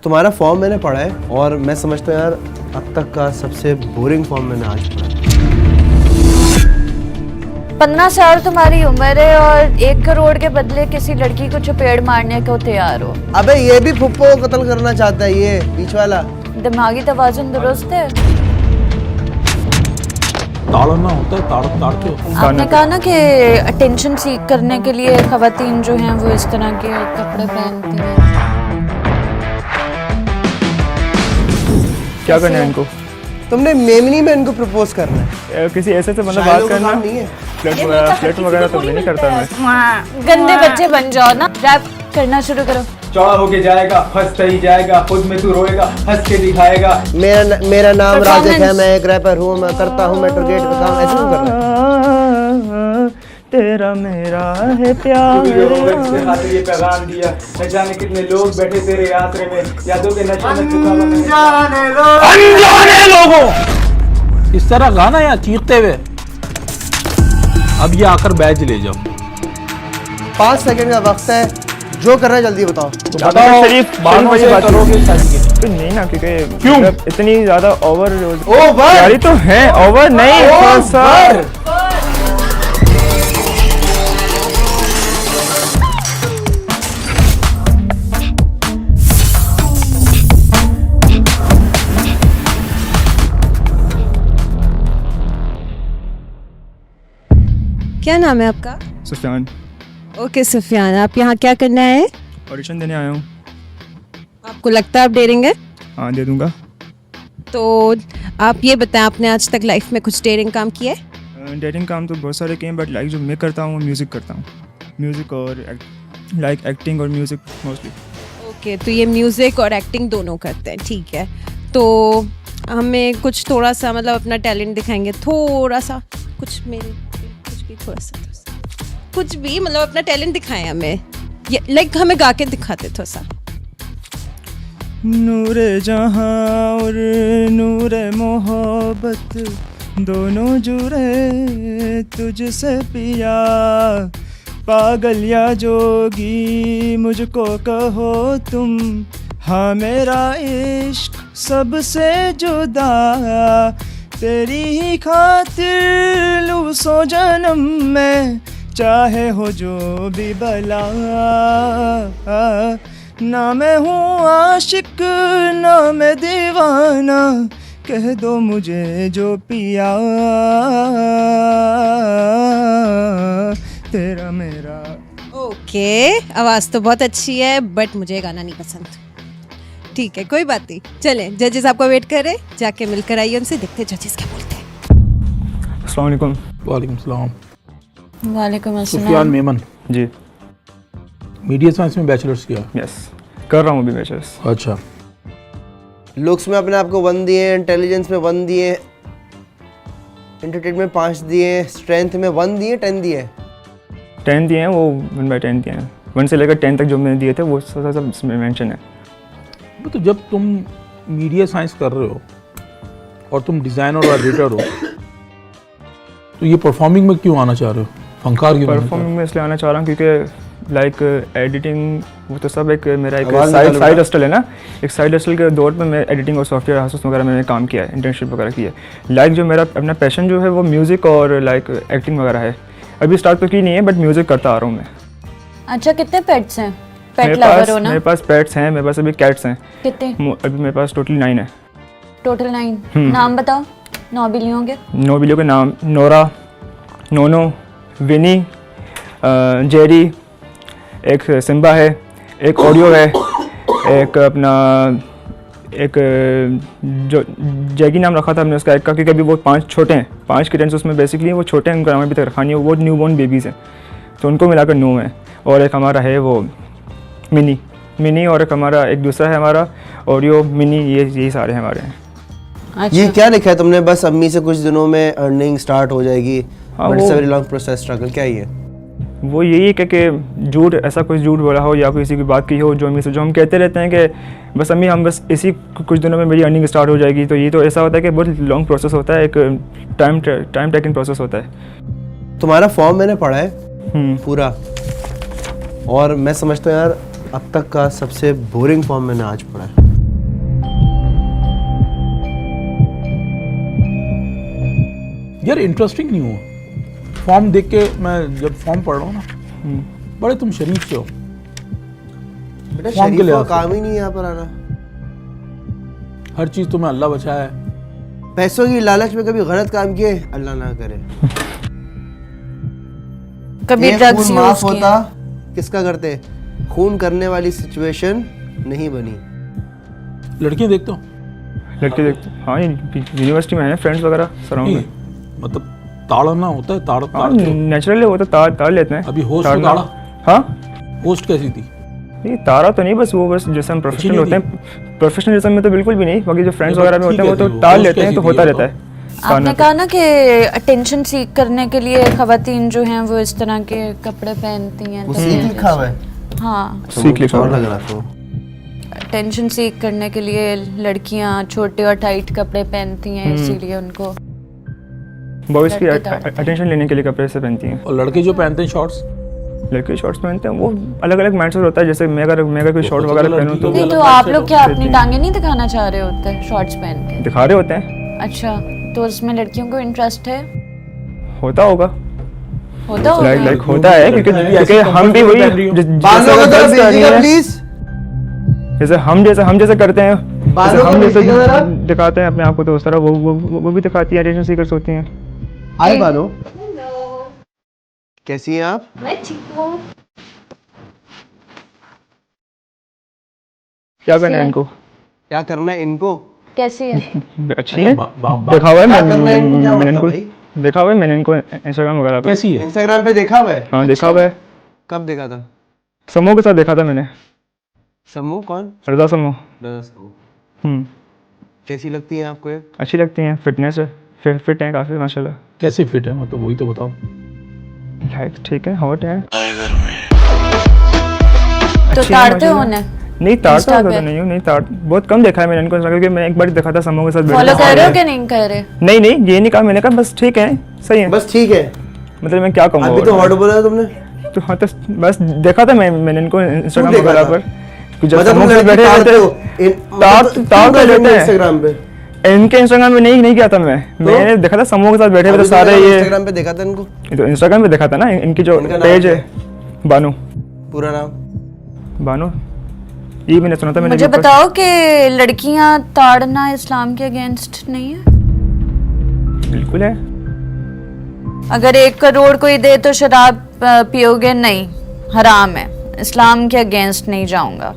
तुम्हारा फॉर्म मैंने पढ़ा है और मैं समझता हूँ यार अब तक का सबसे बोरिंग फॉर्म मैंने आज पढ़ा है। 15 साल तुम्हारी उम्र है और 1 करोड़ के बदले किसी लड़की को चपेड़ मारने को तैयार हो। अबे ये भी फुप्पो को कत्ल करना चाहता है, ये बीच वाला। दिमागी तवाजुन दुरुस्त है? ताड़ना होता है, ताड़ के आपने कहा ना कि अटेंशन सीख करने के लिए खवातीन जो हैं वो इस तरह के कपड़े पहनती हैं। क्या करना है इनको? तुमने मेमनी में इनको प्रपोज करना है? किसी ऐसे से मतलब शायरों बात का करना काम नहीं है। फ्लर्ट वगैरह तो नहीं करता मैं। गंदे बच्चे बन जाओ ना, रैप करना शुरू करो। चौड़ा होके जाएगा, हंसता ही जाएगा, खुद में तू रोएगा, हंस के दिखाएगा। मेरा नाम राजिक है, मैं एक रैपर हूँ, मैं करता हूँ मेट्रो गेट का काम। ऐसे क्यों कर रहा है? तेरा मेरा है प्यार। इसके खातिर ये पैगाम दिया, न जाने कितने लोग बैठे तेरे आसरे में, यादों के नशे में चुका हुआ मैं। अनजाने लोगों इस तरह गाना या चीखते हुए। अब ये आकर बैज ले जाओ। 5 सेकंड का वक्त है, जो करना है जल्दी बताओ। तो बताओ शरीफ बाद में बात करोगे शादी के लिए? तो नहीं ना, क्योंकि क्यों? मतलब इतनी ज्यादा ओवर ओवर यारी तो है, ओवर नहीं थोड़ा सा। क्या नाम है आपका? सुफियान, ओके सुफियान, आप यहाँ क्या करना है? ऑडिशन देने आया हूँ। आपको लगता है आप डेयरिंग है? हाँ, दे दूंगा। तो आप ये बताएं, आपने आज तक लाइफ में कुछ डेयरिंग काम किया है? डेटिंग काम तो बहुत सारे किए हैं, बट लाइक जो मैं करता हूँ वो म्यूज़िक करता हूँ। म्यूज़िक और लाइक एक्टिंग और म्यूज़िक मोस्टली। ओके, तो ये म्यूज़िक और एक्टिंग दोनों करते हैं, ठीक है। तो हमें कुछ थोड़ा सा मतलब अपना टैलेंट दिखाएंगे, थोड़ा सा कुछ मेरे कुछ भी थोड़ा सा कुछ भी मतलब अपना टैलेंट दिखाएं हमें, ये लाइक हमें गा के दिखाते थोड़ा सा। नूरे जहाँ और नूरे मोहब्बत दोनों जुड़े तुझसे पिया, पागल या जोगी मुझको कहो तुम, हाँ मेरा इश्क सबसे जुदा, तेरी ही खातिर लूँ सो जन्म में, चाहे हो जो भी बला, ना मैं हूँ आशिक ना मैं दीवाना, कह दो मुझे जो पिया, तेरा मेरा। ओके, आवाज़ तो बहुत अच्छी है बट मुझे गाना नहीं पसंद। ठीक है, कोई बात नहीं, चलें जजेस आपको वेट कर रहे, जाके मिलकर आइए उनसे, देखते जजेस क्या बोलते हैं। अस्सलाम वालेकुम। वालेकुम सलाम। वालेकुम सुफियान अस्सलाम। मेमन, जी मीडिया साइंस में बैचलर्स किया। यस, कर रहा हूँ अभी बैचलर्स। अच्छा, लुक्स में अपने आप को 1 दिए, इंटेलिजेंस में 1 दिए, एंटरटेनमेंट में 5 दिए, स्ट्रेंथ में 1 दिए, 10 दिए। 10 दिए हैं, वो 1/10 दिए हैं। 1 से लेकर 10 तक जो मैंने दिए थे वो सब मेंशन है। तो जब तुम मीडिया साइंस कर रहे हो और तुम डिज़ाइनर और एडिटर हो, तो ये परफॉर्मिंग में क्यों आना चाह रहे हो? फनकार क्यों? परफॉर्मिंग में इसलिए आना चाह रहा हूँ क्योंकि लाइक एडिटिंग वो तो सब एक मेरा एक आवाज़ निकालो साइड हस्टल है ना। एक साइड हस्टल के दौर पे मैं एडिटिंग और सॉफ्टवेयर हाउसेस वगैरह मैंने काम किया है, इंटर्नशिप वगैरह की है। लाइक जो मेरा अपना पैशन जो है वो म्यूज़िक और लाइक एक्टिंग वगैरह है। अभी स्टार्ट तो की नहीं है बट म्यूज़िक करता आ रहा हूँ मैं। अच्छा, कितने पेट्स हैं? पेट लवर हो ना? मेरे पास पेट्स हैं, मेरे पास अभी कैट्स हैं। कितने? अभी मेरे पास टोटल 9 है। टोटल 9। नाम बताओ 9 बिल्लियों के। 9 बिल्लियों के नाम: नोरा, नोनो, विनी, जेरी, एक सिम्बा है, एक ऑडियो है, एक अपना एक जो जैगी नाम रखा था हमने उसका एक का, क्योंकि अभी वो 5 छोटे हैं, 5 किटेंस उसमें बेसिकली वो छोटे हैं, उनका नाम अभी तक रखा नहीं है, वो न्यू बॉर्न बेबीज़ हैं, तो उनको मिलाकर 9 हैं। और एक हमारा है वो मिनी और एक हमारा एक दूसरा है हमारा ऑडियो मिनी, यही सारे हमारे हैं। अच्छा, ये क्या लिखा है तुमने? बस अम्मी से कुछ दिनों में अर्निंग स्टार्ट हो जाएगी, but it's a very long process struggle. क्या ये? वो यही है कि झूठ, ऐसा कुछ झूठ बोला हो या कोई किसी की बात की हो जो अम्मी से, जो हम कहते रहते हैं कि बस अम्मी हम बस इसी कुछ दिनों में मेरी अर्निंग स्टार्ट हो जाएगी, तो ये तो ऐसा होता है कि बहुत लॉन्ग प्रोसेस होता है, एक टाइम टेकिंग प्रोसेस होता है। तुम्हारा फॉर्म मैंने पढ़ा है पूरा, और मैं समझता हूँ यार अब तक का सबसे बोरिंग फॉर्म मैंने आज पढ़ा है। यार इंटरेस्टिंग नहीं हुआ फॉर्म देख के। मैं जब फॉर्म पढ़ रहा हूँ ना, बड़े तुम शरीफ से हो। बेटा फॉर्म के शरीफ लिहाज का से। काम ही नहीं है यहाँ पर आना। हर चीज तुम्हें अल्लाह बचाया है। पैसों की लालच में कभी गलत काम किए अल्लाह ना करे। कभी ये ड्रग्स खून यूज माफ किए। होता किसका करते, खून करने वाली सिचुएशन नहीं बनी। लड़कियां देखते हो? लड़के देखते, हाँ यूनिवर्सिटी में है फ्रेंड्स वगैरह सराउंड में। मतलब ताड़ना होता है, ताड़ हाँ नेचुरली वो तो ताड़ लेते हैं। अभी होस्ट ताड़ना। ताड़ा? हाँ होस्ट कैसी थी? ये तारा तो नहीं, बस वो बस जैसे हम प्रोफेशनल नहीं होते हैं, प्रोफेशनलिज्म में तो बिल्कुल भी नहीं। बाकी जो फ्रेंड्स ये वगैरह में ठीक होते हैं वो है, तो तो ताड़ होस्ट लेते हैं, कैसी तो थी होता ये रहता है। आपने कहा ना कि अटेंशन सीख करने के लिए खवातीन जो हैं वो इस तरह के कपड़े पहनती हैं। वो तो सीख ये- लिखा हुआ है। हाँ, सीख लिखा और हुआ है। लग रहा था। अटेंशन सीख करने के लिए लड़कियां छोटे और टाइट कपड़े पहनती हैं, इसीलिए उनको बॉयज़ की लड़के ताड़ते हैं। अटेंशन लेने के लिए कपड़े से पहनती हैं। और लड़के जो पहनते हैं शॉर्ट्स? लड़के शॉर्ट्स पहनते हैं, वो अलग अलग मैटर होता है। जैसे मैं अगर कोई शॉर्ट तो वगैरह लड़की पहनूँ को तो भी नहीं, तो अलग आप mindset लोग क्या होती अपनी है। टांगे नहीं दिखाना चाह रहे होते शॉर्ट्स पहन के? दिखा रहे होते हैं। अच्छा, तो उसमें लड़कियों को इंटरेस्ट है? होता होगा, होता होगा? लाइक होता है, क्योंकि हम भी वही बालों को जरा भेजिएगा प्लीज। जैसे हम जैसे करते हैं, जैसे बालों हम को जैसे भेजिएगा जरा। दिखाते हैं अपने आप को, तो उस तरह वो भी दिखाती है, अटेंशन सीकर्स होती हैं। हाय बानो, कैसी हैं आप? मैं ठीक हूँ। क्या करना है इनको? क्या करना है इनको? कैसी है? अच्छी है, बा- देखा हुआ है क्या करना है इनको? क्या मैंने मतलब इनको भाई? देखा हुआ है, मैंने इनको इंस्टाग्राम वगैरह पे। कैसी है? इंस्टाग्राम पे देखा हुआ है? हाँ देखा हुआ है, कब देखा था? समूह के साथ देखा था मैंने। समूह कौन? रजा समूह। समूह कैसी लगती है आपको ये? अच्छी लगती हैं, फिटनेस है, फिट हैं काफ़ी माशाल्लाह। कैसे फिट है? मतलब वही तो बताओ। लाइक ठीक है, हॉट है। तो अच्छी है ताड़ते हो माशाल्लाह। उन्हें? नहीं ताड़ता Insta तो पे? नहीं हूँ, नहीं ताड़ बहुत कम देखा है मैंने इनको, क्योंकि मैं एक बार देखा था समूह के साथ बैठे फॉलो थे। कर रहे हो कि नहीं कर रहे? नहीं ये नहीं कहा मैंने, कहा बस ठीक है, सही है। बस ठीक है। मतलब मैं क्या कहूँगा अभी तो हॉट बोला तुमने। तो हाँ, तो बस देखा था मैंने इनको इंस्टाग्राम देखा वगैरह था? पर कि जब मतलब समूह तुम से लड़की बैठे ताड़ते रहते हो? ताड़ तो लेते हैं। इंस्टाग्राम पे? इनके इंस्टाग्राम में नहीं किया था मैंने देखा था समूह के साथ बैठे हुए थे सारे। ये इंस्टाग्राम पे देखा था इनको। तो इंस्टाग्राम पे देखा था ना, इनकी जो इनका नाम पेज क्या है बानो। पूरा नाम? बानो, ये मैंने सुना था। मैंने मुझे ऊपर- बताओ कि लड़कियां ताड़ना इस्लाम के अगेंस्ट नहीं है? बिल्कुल है। अगर 1 करोड़ कोई दे तो शराब पियोगे? नहीं, हराम है, इस्लाम के अगेंस्ट नहीं जाऊंगा।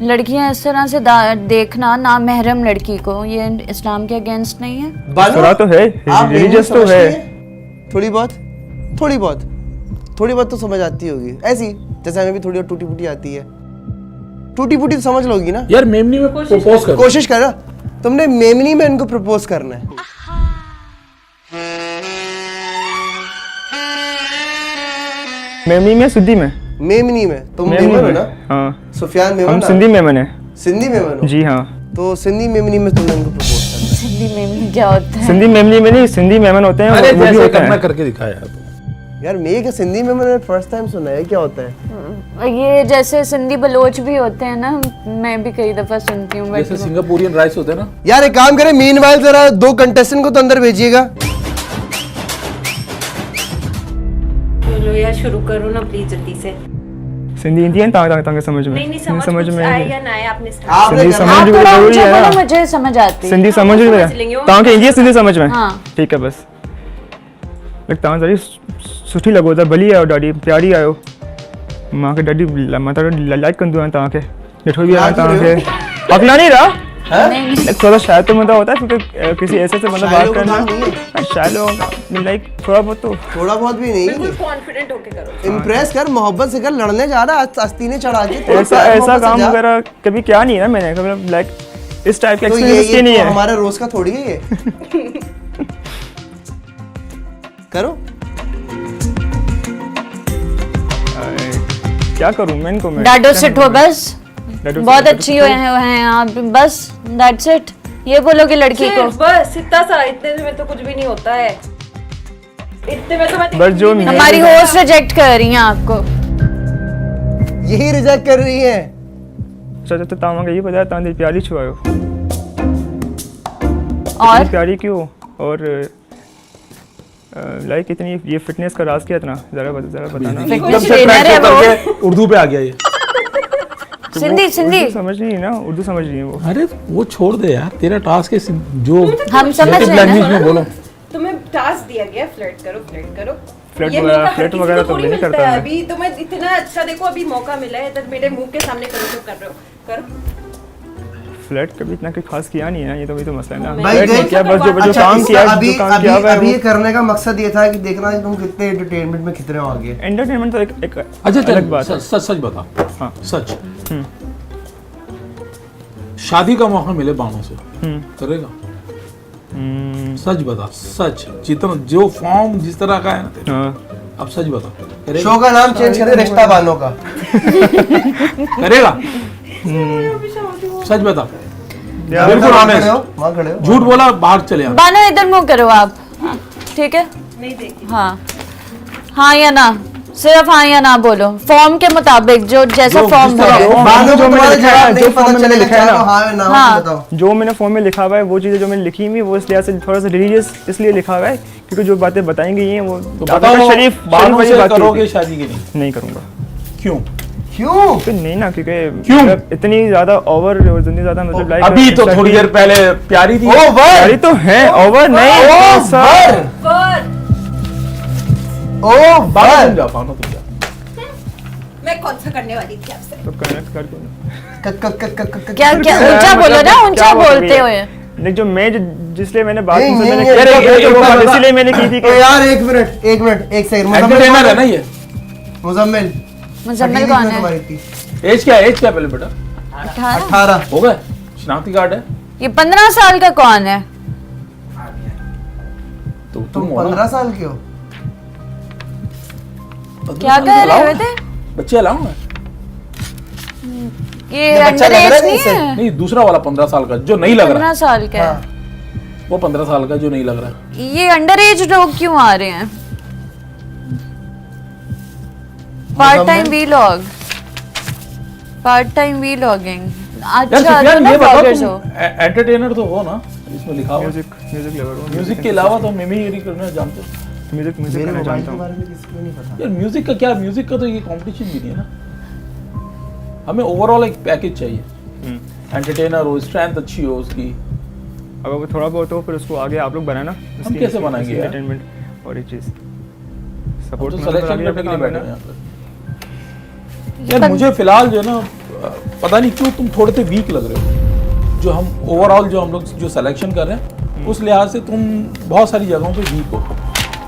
लड़कियां इस तरह से देखना ना महरम लड़की को, ये इस्लाम के अगेंस्ट नहीं है? बानो, सुना तो है, आप रिलीजियस तो समझती है। हैं? थोड़ी बहुत तो समझ आती होगी, ऐसी जैसे हमें भी थोड़ी बहुत टूटी फूटी आती है। टूटी फूटी तो समझ लोगी ना? यार मेमनी में प्रपोज कर। कोशिश कर, तुमने मेमनी में इनको प्रपोज करना है। मेमनी में, सिद्धि में। मेमनी में तुम मेमनी मेमन हो में, ना? हाँ। सुफियान मेमन हम ना? सिंधी मेमन है। सिंधी मेमन हो? जी हाँ। तो सिंधी मेमनी में तुमने इनको प्रपोज करना है। सिंधी में क्या होता है? सिंधी मेमनी में नहीं, सिंधी मेमन होते हैं, अरे वो भी जैसे होते करना हैं। करके दिखाया यार। यार मैं क्या सिंधी मेमन मैंने फर्स्ट टाइम सुना है, क्या होता है? ये जैसे सिंधी बलोच भी होते हैं ना, मैं भी कई दफा सुनती हूँ। जैसे सिंगापुरियन राइस होते हैं ना। यार एक काम करें, मीनवाइल जरा 2 कंटेस्टेंट को तो अंदर भेजिएगा। चलो यार शुरू करो ना प्लीज जल्दी से। सिंधी हिंदी है तांगे समझ में। नहीं सिंधी समझ में आए या ना आए आपने start आपने सिंधी करना- समझ आप भी थोड़ा जरूरी ऊंचा है बोलो, ना। मुझे समझ आती है। सिंधी समझ भी समझ लेंगे वो। तांगे हिंदी सिंधी समझ में। हाँ। ठीक है बस। तां ज़री सुठी लगो था, भली आयो, ॾाढी प्यारी आयो। मां खे ॾाढी मां त लाइक कंदो आहियां तव्हांखे, ॾिठो बि आहे तव्हांखे। अकला नहीं रहा थोड़ा शायद तो मतलब होता है, क्योंकि किसी ऐसे से मतलब बात करना शायद लाइक थोड़ा बहुत तो। थोड़ा बहुत भी नहीं, कॉन्फिडेंट होके करो। इम्प्रेस कर, मोहब्बत से कर, लड़ने जा रहा आस्तीने चढ़ा के। थोड़ा ऐसा प्यार ऐसा मोहब्बत से काम जा। वगैरह कभी क्या नहीं है ना मैंने, मतलब लाइक इस टाइप का तो एक्सपीरियंस ये नहीं तो है। हमारे रोज का थोड़ी है ये। करो। क्या करूं मैं इनको? मैं डाडो सिट हो बस, डाडो बहुत सिट- अच्छी हैं आप, बस दैट्स इट। ये बोलोगे लड़की को? बस इतना सा, इतने में तो कुछ भी नहीं होता है। इतने में तो मैं बस जो देखती भी हमारी होस्ट रिजेक्ट कर रही हैं आपको। यही रिजेक्ट कर रही है। अच्छा तो तामा का ये बताया तांदी प्यारी छुआयो और प्यारी क्यों? और लाइक इतनी ये फिटनेस का राज क्या इतना ज़रा बताना। एकदम से ट्रेनर है ट्रैक वो। करके उर्दू पे आ गया ये। सिंधी सिंधी उर्दू समझ नहीं है ना, उर्दू समझ नहीं है वो। अरे वो छोड़ दे यार, तेरा टास्क है जो हम समझ रहे हैं लैंग्वेज ना। में बोलो। तुम्हें टास्क दिया गया फ्लर्ट करो फ्लर्ट ये वगैरह मौका हर किसी वगैरह को तो थोड़ी नहीं मिलता करता है। मैं। अभी तुम्हें इतना अच्छा देखो अभी मौका मिला है तो मेरे मुंह के सामने करो जो कर रहे हो करो। फ्लर्ट कभी इतना कोई खास किया नहीं है ना, ये तो वही तो मसला है ना। भाई फ्लर्ट नहीं देख- किया, बस जो अच्छा, काम इसका किया अभी जो काम किया हुआ है अभी वो ये करने का मकसद ये था कि देखना कि तुम कितने एंटरटेनमेंट में कितने हो आगे। एंटरटेनमेंट तो एक अच्छा अलग चल बात है। सच सच बता। हाँ। सच शादी का मौका मिले बाणों से करेगा? सच बता, सच जितना जो फॉर्म जिस तरह का है ना तेरा, हाँ अब सच बता करेगा? शो का नाम चेंज कर दे, रिश्ता बानों का। करेगा? सच बता, बिल्कुल वहाँ खड़े ऑनेस्ट, हो, वहाँ खड़े हो। झूठ बोला बाहर चले आ। बानो इधर मुंह करो आप, ठीक है? नहीं देखी हाँ हाँ या ना, सिर्फ हाँ या ना बोलो, फॉर्म के मुताबिक जो जैसा जो फॉर्म जिस तरह भरा है। form- बानों को जो मैंने तुम्हारे लिखा है, जवाब जो नहीं फॉर्म पता में मैंने चलेगा, लिखा है चाहे ना। तो हाँ या ना हो, हाँ। तो बताओ। जो मैंने फॉर्म में लिखा हुआ है वो चीज़ें जो मैंने लिखी हुई वो इसलिए थोड़ा सा रिलीजियस इसलिए लिखा हुआ है क्योंकि जो बातें बताई गई हैं वो तो ज़्यादातर बताओ शरीफ बाणों वाली से बात करोगे होती शादी की नहीं? है। नहीं करूँगा। क्यों? क्यों? फिर नहीं ना, क्योंकि क्यों? मतलब इतनी ज़्यादा ओवर और इतनी ज़्यादा मतलब लाइक अभी तो थोड़ी देर पहले प्यारी थी। प्यारी तो है, ओवर नहीं ऐसा। बाणों तुम जा, बाणों तुम जा। मैं कौन सा करने वाली थी आपसे। तो कनेक्ट करके क्या क्या ऊंचा बोलो ना, ऊंचा बोलते हुए। नहीं जो मैं जिसलिए मैंने बात नहीं, तुमसे नहीं, मैंने नहीं, किया, एक बात बता। इसीलिए मैंने की थी ओ कि यार एक मिनट एक सेकंड। एंटरटेनर है ना ये? मुजम्मिल मुजम्मिल कौन है? तुम्हारी थी एज क्या है? एज क्या है पहले बेटा? 18। 18। हो गए? शनाख्ती कार्ड है? ये 15 साल का कौन है? तो तुम हो ना? 15 साल के हो? 15 क्या साल कह के रहे अलावा हुए थे? बच्चे अलाउ हैं? ये ये बच्चा अंडर लग रहा एज है नहीं इसे? है? नहीं, दूसरा वाला 15 साल का जो नहीं लग रहा 15 साल का है। हाँ। वो 15 साल का जो नहीं लग रहा। ये अंडर एज लोग क्यों आ रहे हैं? Part time vlog, part time vlogging. यार अच्छा सुफियान तो ये बताओ, ब्लॉगर्स हो। तुम एंटरटेनर तो हो ना इसमें लिखा हुआ? म्यूजिक लवर हूँ। म्यूजिक के अलावा तो मिमिक्री करना जानते हो? म्यूजिक मेरे करना मोबाइल जानता के हूँ। बारे में किसी को नहीं पता। यार म्यूजिक का क्या, म्यूजिक का तो ये कंपटीशन भी नहीं है ना। हमें ओवरऑल एक पैकेज चाहिए, एंटरटेनर हो, स्ट्रेंथ अच्छी हो उसकी। अगर वो थोड़ा बहुत हो फिर उसको आगे आप लोग बनाना। हम कैसे बनाएंगे यार? एंटरटेनमेंट और एक चीज़ हम सपोर्ट तो सिलेक्शन करने के लिए बैठे हैं यहाँ पे। यार मुझे फिलहाल जो है ना पता नहीं क्यों तुम थोड़े से वीक लग रहे हो। जो हम ओवरऑल जो हम लोग जो सिलेक्शन कर रहे हैं उस लिहाज से तुम बहुत सारी जगहों पे वीक हो,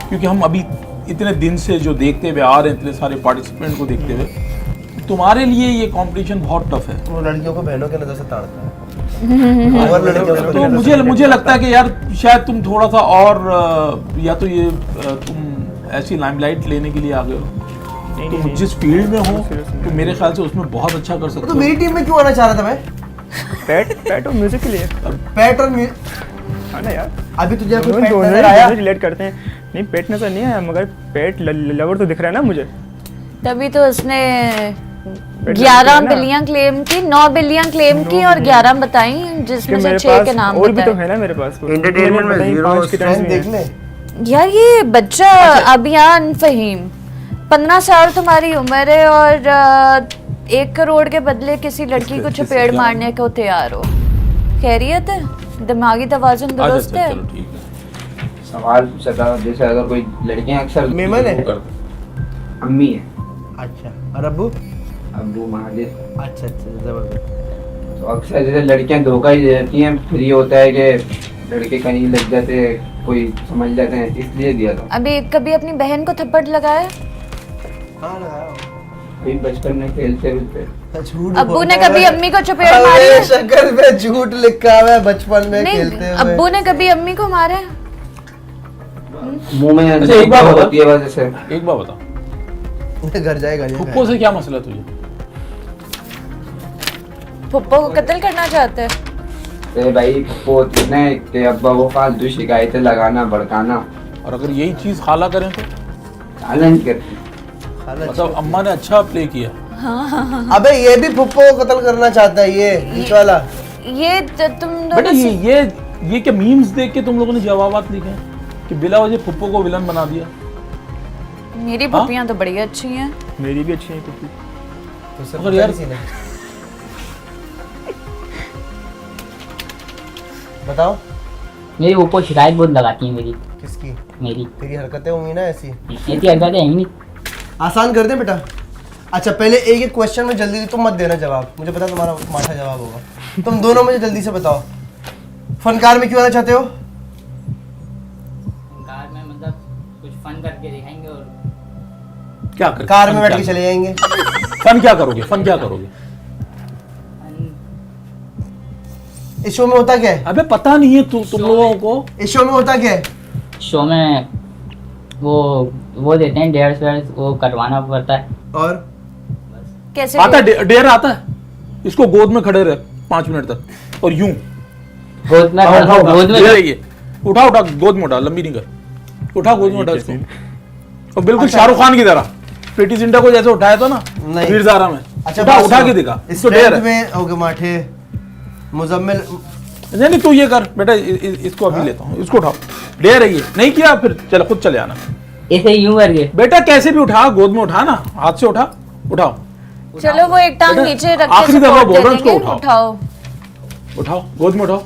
क्योंकि हम अभी इतने दिन से जो देखते हुए आ रहे हैं, इतने सारे पार्टिसिपेंट को देखते हुए, तुम्हारे लिए ये कंपटीशन बहुत टफ है। वो लड़कियों को बहनों के नजर से ताड़ता है और लड़कियों से तो मुझे लगता है कि यार शायद तुम थोड़ा सा और या तो ये तुम ऐसी लाइमलाइट लेने के लिए आ गए हो। तुम जिस फील्ड में हो तो मेरे ख्याल से उसमें बहुत अच्छा कर सकते तो हो। मेरी टीम में क्यों आना चाह रहा था मैं? पैट और म्यूजिक के लिए पैट और हाँ ना यार, अभी तुझे कोई दोनों पैट दोनों नजर आया? रिलेट करते हैं। नहीं पेट नजर नहीं आया मगर पेट लवर तो दिख रहा है ना मुझे। तभी तो उसने पेट 11 ना। बिलियन क्लेम की, 9 बिलियन क्लेम की और 11 बताई, कि जिसमें से मेरे 6 के पास नाम और भी तो बताए। है ना मेरे पास। एंटरटेनमेंट में पता नहीं 0 पाँच के terms स्ट्रेंथ में देख है। ले। यार ये बच्चा अभियान फहीम 15 साल तुम्हारी उम्र है और 1 करोड़ के बदले किसी लड़की को चपेड़ मारने को तैयार हो। खैरियत है? दिमागी तवाज़ुन अच्छा दुरुस्त है? चलो ठीक है। सवाल पूछा था जैसे अगर कोई लड़कियां अक्सर मेमन है? अम्मी है, अच्छा और अब्बू? अब्बू महादेव, अच्छा जबरदस्त। तो अक्सर जैसे लड़कियां धोखा ही देती हैं, फिर ये होता है कि लड़के कहीं लग जाते हैं, कोई समझ जाते हैं, इसलिए दिया था। अभी कभी अपनी बहन को थप्पड़ लगाया? हाँ लगाया कोई बचपन में खेलते हुए झूठ अब्बू ने बोलता है। कभी अम्मी को चपेड़ मारी अरे है? शक्ल पे झूठ लिखा हुआ है बचपन में नहीं, खेलते हुए। अब्बू ने कभी अम्मी को मारा है? मुंह में अच्छा, एक बात बता। होती है बस जैसे। एक बात बता, घर जाएगा फुप्पो से क्या मसला है तुझे? फुप्पो को कत्ल करना चाहते हैं? तो भाई वो होती है ना कि अब्बा वो फालतू शिकायतें लगाना, भड़काना, और अगर यही चीज खाला करें तो चैलेंज करती। मतलब अम्मा ने अच्छा प्ले किया। अबे ये भी फुप्पो को कत्ल करना चाहता है ये बीच वाला। ये तुम बेटा दोनों से- ये क्या मीम्स देख के तुम लोगों ने जवाबात लिखे हैं? कि बिला वजह फुप्पो को विलन बना दिया? मेरी पप्पियां तो बड़ी अच्छी हैं। मेरी भी अच्छी है कुछ। तो सर मगर यार बताओ मेरी ऊपर शिकायत बहुत लगाती है मेरी। किसकी? मेरी तेरी हरकतें होंगी ना ऐसी। ऐसी हरकतें हैं ही नहीं। आसान कर दे बेटा। अच्छा पहले एक एक क्वेश्चन में जल्दी तुम मत देना जवाब, मुझे पता तुम्हारा माठा जवाब होगा। तुम दोनों मुझे जल्दी से बताओ, फनकार में क्यों आना चाहते हो? कार में मतलब कुछ फन करके दिखाएंगे और क्या कर कार में बैठ के चले जाएंगे। फन क्या करोगे? फन क्या करोगे? इस शो में होता क्या है? अबे पता नहीं है तुम लोगों को इस शो में होता क्या है? शो में वो देते हैं डेयर्स वेयर्स, वो करवाना पड़ता है। और कैसे आता है डेयर आता है, इसको गोद में खड़े रहे 5 मिनट तक और यूं गोद में डेयर ये उठा गोद में उठा, लंबी नहीं कर, उठा गोद में उठा इसको। और बिल्कुल शाहरुख खान की तरह प्रीति जिंटा को जैसे उठाया था ना नहीं। वीर ज़ारा में, अच्छा उठा के दिखा। इसको डेयर है में ओके माठे मुजम्मिल। नहीं तू ये कर बेटा, इसको अभी लेता हूँ, इसको उठाओ। डेयर है ये, नहीं किया फिर चलो खुद चले आना। ऐसे यूं करके बेटा कैसे भी उठा, गोद में उठा ना, हाथ से उठाओ। चलो वो एक टांग बेटा, नीचे रख के आखिरी दफा support बोल रहा हूं, दे देंगे, इसको उठाओ। गोद में उठाओ।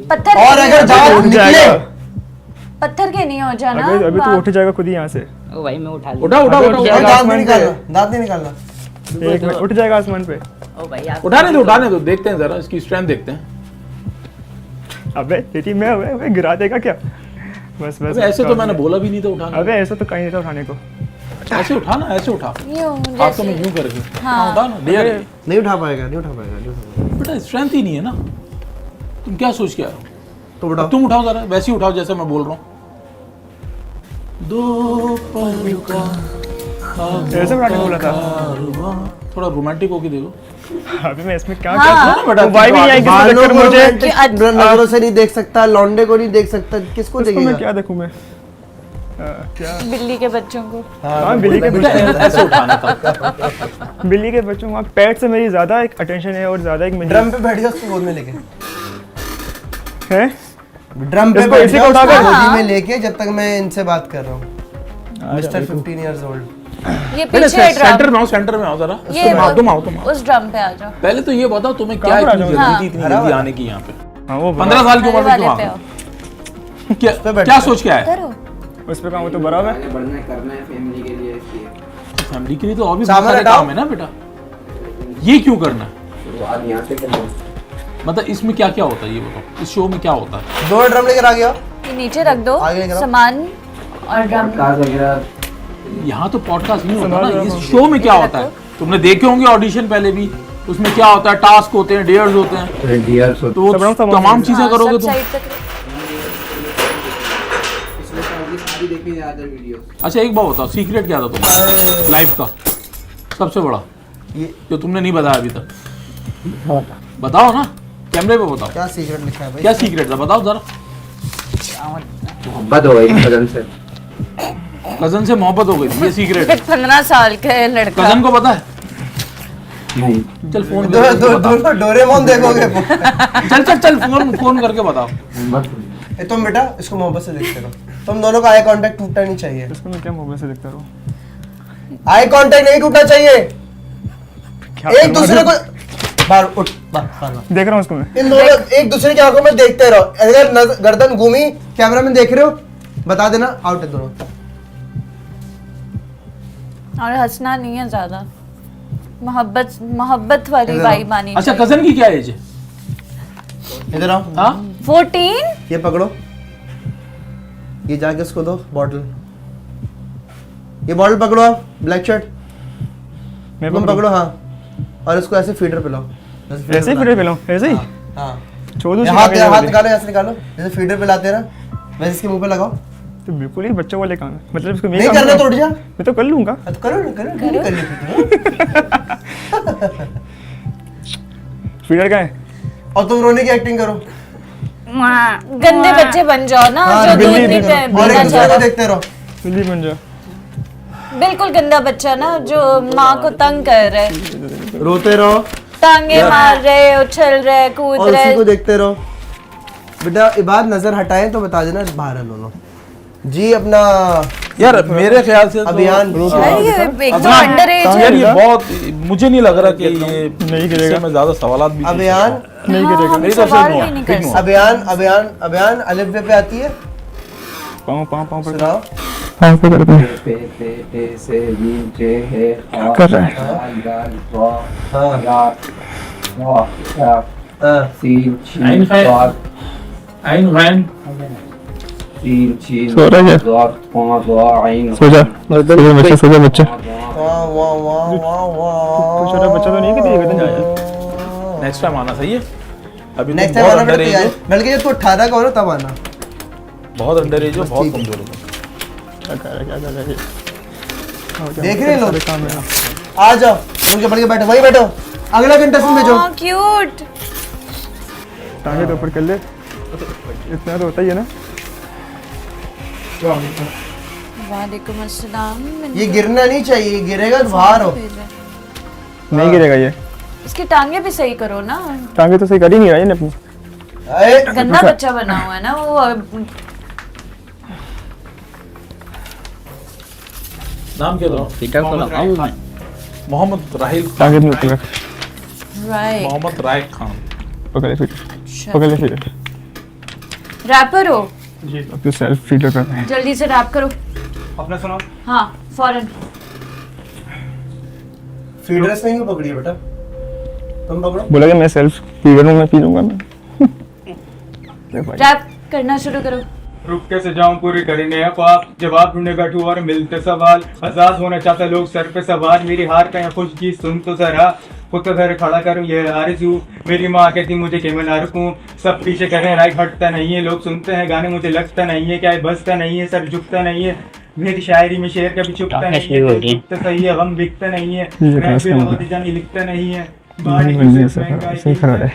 पत्थर और के अगर नहीं हो दांत जाना। निकले पत्थर के नहीं हो जाना। अभी तो उठ जाएगा खुद ही यहाँ से। ओ भाई मैं उठा उठा और दांत आसमान नहीं पे। निकालना, दांत नहीं निकालना। एक मिनट उठ जाएगा आसमान पे। ओ भाई आप उठाने दो देखते हैं जरा इसकी स्ट्रेंथ देखते हैं। अबे तेरी मैं गिरा देगा क्या? बस अबे ऐसे तो मैंने बोला भी नहीं था उठाना। अबे ऐसा तो कहीं नहीं था उठाने को। ऐसे उठा ना, ऐसे उठा, यूं हाथों में जैसे यूं करके हाँ। उठा ना। डेयर है। नहीं उठा पाएगा, नहीं उठा पाएगा। बेटा स्ट्रेंथ ही नहीं है ना, तुम क्या सोच के आए हो? तो उठाओ। तुम उठाओ जरा, वैसे ही उठाओ जैसे मैं बोल रहा हूँ। दो पल का ऐसे उठाने को बोला था। कारवां। थोड़ा रोमांटिक होके देखो। अभी मैं इसमें क्या हाँ। कर बेटा? वाई भी नहीं आएगी बालों इसके चक्कर को में मुझे। रोमांटिक नजरों से नहीं देख सकता, लौंडे को नहीं देख सकता, किसको इसको मैं देखेगा? क्या देखूं मैं? क्या? बिल्ली के बच्चों को। हाँ बिल्ली के बेटा ऐसे उठाना था। बिल्ली के बच्चों को पेट से मेरी ज्यादा एक अटेंशन है और ज्यादा एक ड्रम पे बैठ गया उसको गोद में लेके। है। ड्रम पे इसको बैठ इसी गया को उठा उसको कर- गोदी में लेके, जब तक मैं इनसे बात कर रहा हूँ। Mister 15 years old. ये बेटा पीछे सेंटर ड्रम। में आओ, सेंटर में आओ जरा। ये तुम आओ। उस ड्रम पे आ जाओ। पहले तो ये बताओ तुम्हें क्या कहाँ पर आ इतनी जाऊं? जल्दी थी, इतनी जल्दी आने की यहाँ पे? हाँ वो 15 साल की उम्र में वाले क्यों पे आ आओ। गए? क्या सोच के आए? करो। उस पे काम तो बराबर है। आगे बढ़ना है, करना है फैमिली के लिए, इसलिए फैमिली के लिए तो और भी सामान बहुत सारे हटाओ। काम है ना बेटा, ये क्यों करना है? शुरुआत यहाँ से करना है। मतलब इसमें क्या क्या होता है ये बताओ, इस शो में क्या होता है? दो ड्रम लेकर आ गया। ये नीचे रख दो आगे लेकर आओ। सामान और ड्रम। पॉडकास्ट वगैरह यहाँ तो पॉडकास्ट नहीं होता ना, इस शो में क्या होता है? तुमने देखे होंगे ऑडिशन पहले भी, उसमें क्या होता है? टास्क होते हैं, डेयर्स होते हैं, डियर्स तो वो सब तमाम सामान- चीजें करोगे तुम। साइड तक। इसमें सारी देखी ज़्यादातर वीडियो। अच्छा एक बात बताओ, सीक्रेट क्या था तुम्हारा लाइफ का सबसे बड़ा, ये जो तुमने नहीं बताया अभी तक? बताओ ना, कैमरे पे बताओ, क्या सीक्रेट लिखा है भाई? क्या सीक्रेट था बताओ जरा। मोहब्बत हो गई कजन से। कजन से मोहब्बत हो गई थी, ये सीक्रेट है। 15 साल का है लड़का। कजन को पता है? नहीं चल फोन दो करके दो बताओ। दोनों डोरेमोन देखोगे। चल फोन करके बताओ। मोहब्बत हुई। ए, तुम बेटा इसको मोहब्बत से देखते रहो, तुम दोनों का आई कांटेक्ट टूटना नहीं चाहिए। इसको मैं क्या मोबाइल से देखता रहूं? आई कांटेक्ट नहीं टूटना चाहिए। क्या एक करना दूसरे है? को बाहर उठ, बाहर। देख रहा हूँ उसको मैं। इन दोनों एक दूसरे की आंखों में देखते रहो। अगर गर्दन घूमी, कैमरा में देख रहे हो, बता देना आउट है दोनों। और हंसना नहीं है ज्यादा, मोहब्बत वाली इधर वाइब आनी अच्छा चाहिए। कजन की क्या एज है? इधर आओ। हाँ 14। ये पकड़ो, ये जाके उसको दो बॉटल। ये बॉटल पकड़ो आप, ब्लैक शर्ट मैं तुम पकड़ूं? पकड़ो। हाँ, और इसको ऐसे फीडर पिलाओ। ऐसे ही फिर पिलाऊं? ऐसे ही हाँ, छोड़ दूं? हाथ हाथ निकालो, ऐसे निकालो, जैसे फीडर पिलाते हैं ना, वैसे इसके मुंह पे लगाओ। तो बिल्कुल ही बच्चों वाले काम है, मतलब इसको नहीं करना तो उठ जा। मैं तो कर लूंगा। अब करो ना, करो क्यों नहीं कर लेते? फीडर का है? और तुम रोने की एक्टिंग करो। गंदे बच्चे बन जाओ ना, हाँ, जो दूध बिल्ली नहीं और एक पीना दूसरे को चाहता। देखते रहो। बिल्ली बन जा। बिल्कुल गंदा बच्चा ना, जो माँ को तंग कर रहा है, रोते रहो टांगे मार रहे, उछल रहे, कूद और उसी को रहे। देखते रहो। बेटा इबाद नजर हटाए तो बता देना बाहर है दोनों। जी अपना यार मेरे ख्याल से तो अभियान यार ये एक तो हाँ, अंडर एज यार है। ये बहुत, मुझे नहीं लग रहा कि ये नहीं गिरेगा। इससे मैं ज्यादा सवालात भी अभियान नहीं हाँ, गिरेगा। हम मेरी तरफ से सवाल नो, भी नहीं कर big no। सकते। अभियान अभियान अभियान अलिफ बे पे आती है पाँव पाँव पाँव पर सुनाओ पाँव पे करते हैं। पे पे से नीम जे है कर रहा है। दाल वा हाँ या वा या हाँ सीन छीन आइन है। स्वाद आइन वैन सीन छीन सो रहा है क्या? स्वाद पाँच वा आइन सो जा बच्चा, सो जा बच्चा। वाह वाह वाह वाह वाह छोटा बच्चा तो नहीं है कि तेरे वेतन जाएगा। नेक्स्ट टाइम आना सही है। अभी नेक्स्ट तुम टाइम बहुत आना अंडर पड़ता एज है हो, बल्कि जब तू 18 का हो ना तब आना बहुत अंडर एज हो, बहुत ठीक है। कमजोर हो। क्या कर रहा है, क्या कर रहा है? देख रहे हैं लोग? सारे काम है। आ जाओ उनके बढ़ के बैठो वहीं बैठो अगला कंटेस्टेंट भेजो हाँ, क्यूट। टांगे तो ऊपर कर ले, इतना तो होता ही है ना। वालेकुम अस्सलाम। ये गिरना नहीं चाहिए गिरेगा तो बाहर हो नहीं गिरेगा ये। इसकी टांगे भी सही करो ना। टांगे तो सही कर ही नहीं रहा है अपनी। अरे गंदा बच्चा बना हुआ है ना वो। नाम क्या था? मोहम्मद राहिल खान। टांगे अपने ऊपर रख, राइट। मोहम्मद राय खान। पकड़ ले फिर, पकड़ ले फिर। रैपर हो, अब तो सेल्फ फीडर कर रहे हैं। जल्दी से रैप करो। अपना सुनाओ। हाँ फौरन। फीडर्स नहीं को पकड़िए बेटा तुम पकड़ो बोला कि मैं सेल्फ फीडर हूँ, मैं पी लूंगा मैं। रैप करना शुरू करो। रुक कैसे जाऊं पूरी करी नया पाप जवाब ढूंढने बैठू और मिलते सवाल आजाद होना चाहता लोग सर पे सवार मेरी हार का खुश की सुन तो जरा खुद तो घर खड़ा करूं ये आरज़ू मेरी माँ कहती मुझे कि मैं ना रुकूं सब पीछे कर रहे हैं राइट हटता नहीं है लोग सुनते हैं गाने मुझे लगता नहीं है क्या है बसता नहीं है सर झुकता नहीं है मेरी शायरी में शेर कभी चुपता नहीं है तो सही है गम बिकता नहीं है मैं भी बहुत जानी लिखता नहीं है नहीं बननी है सफर, सही खड़ा है।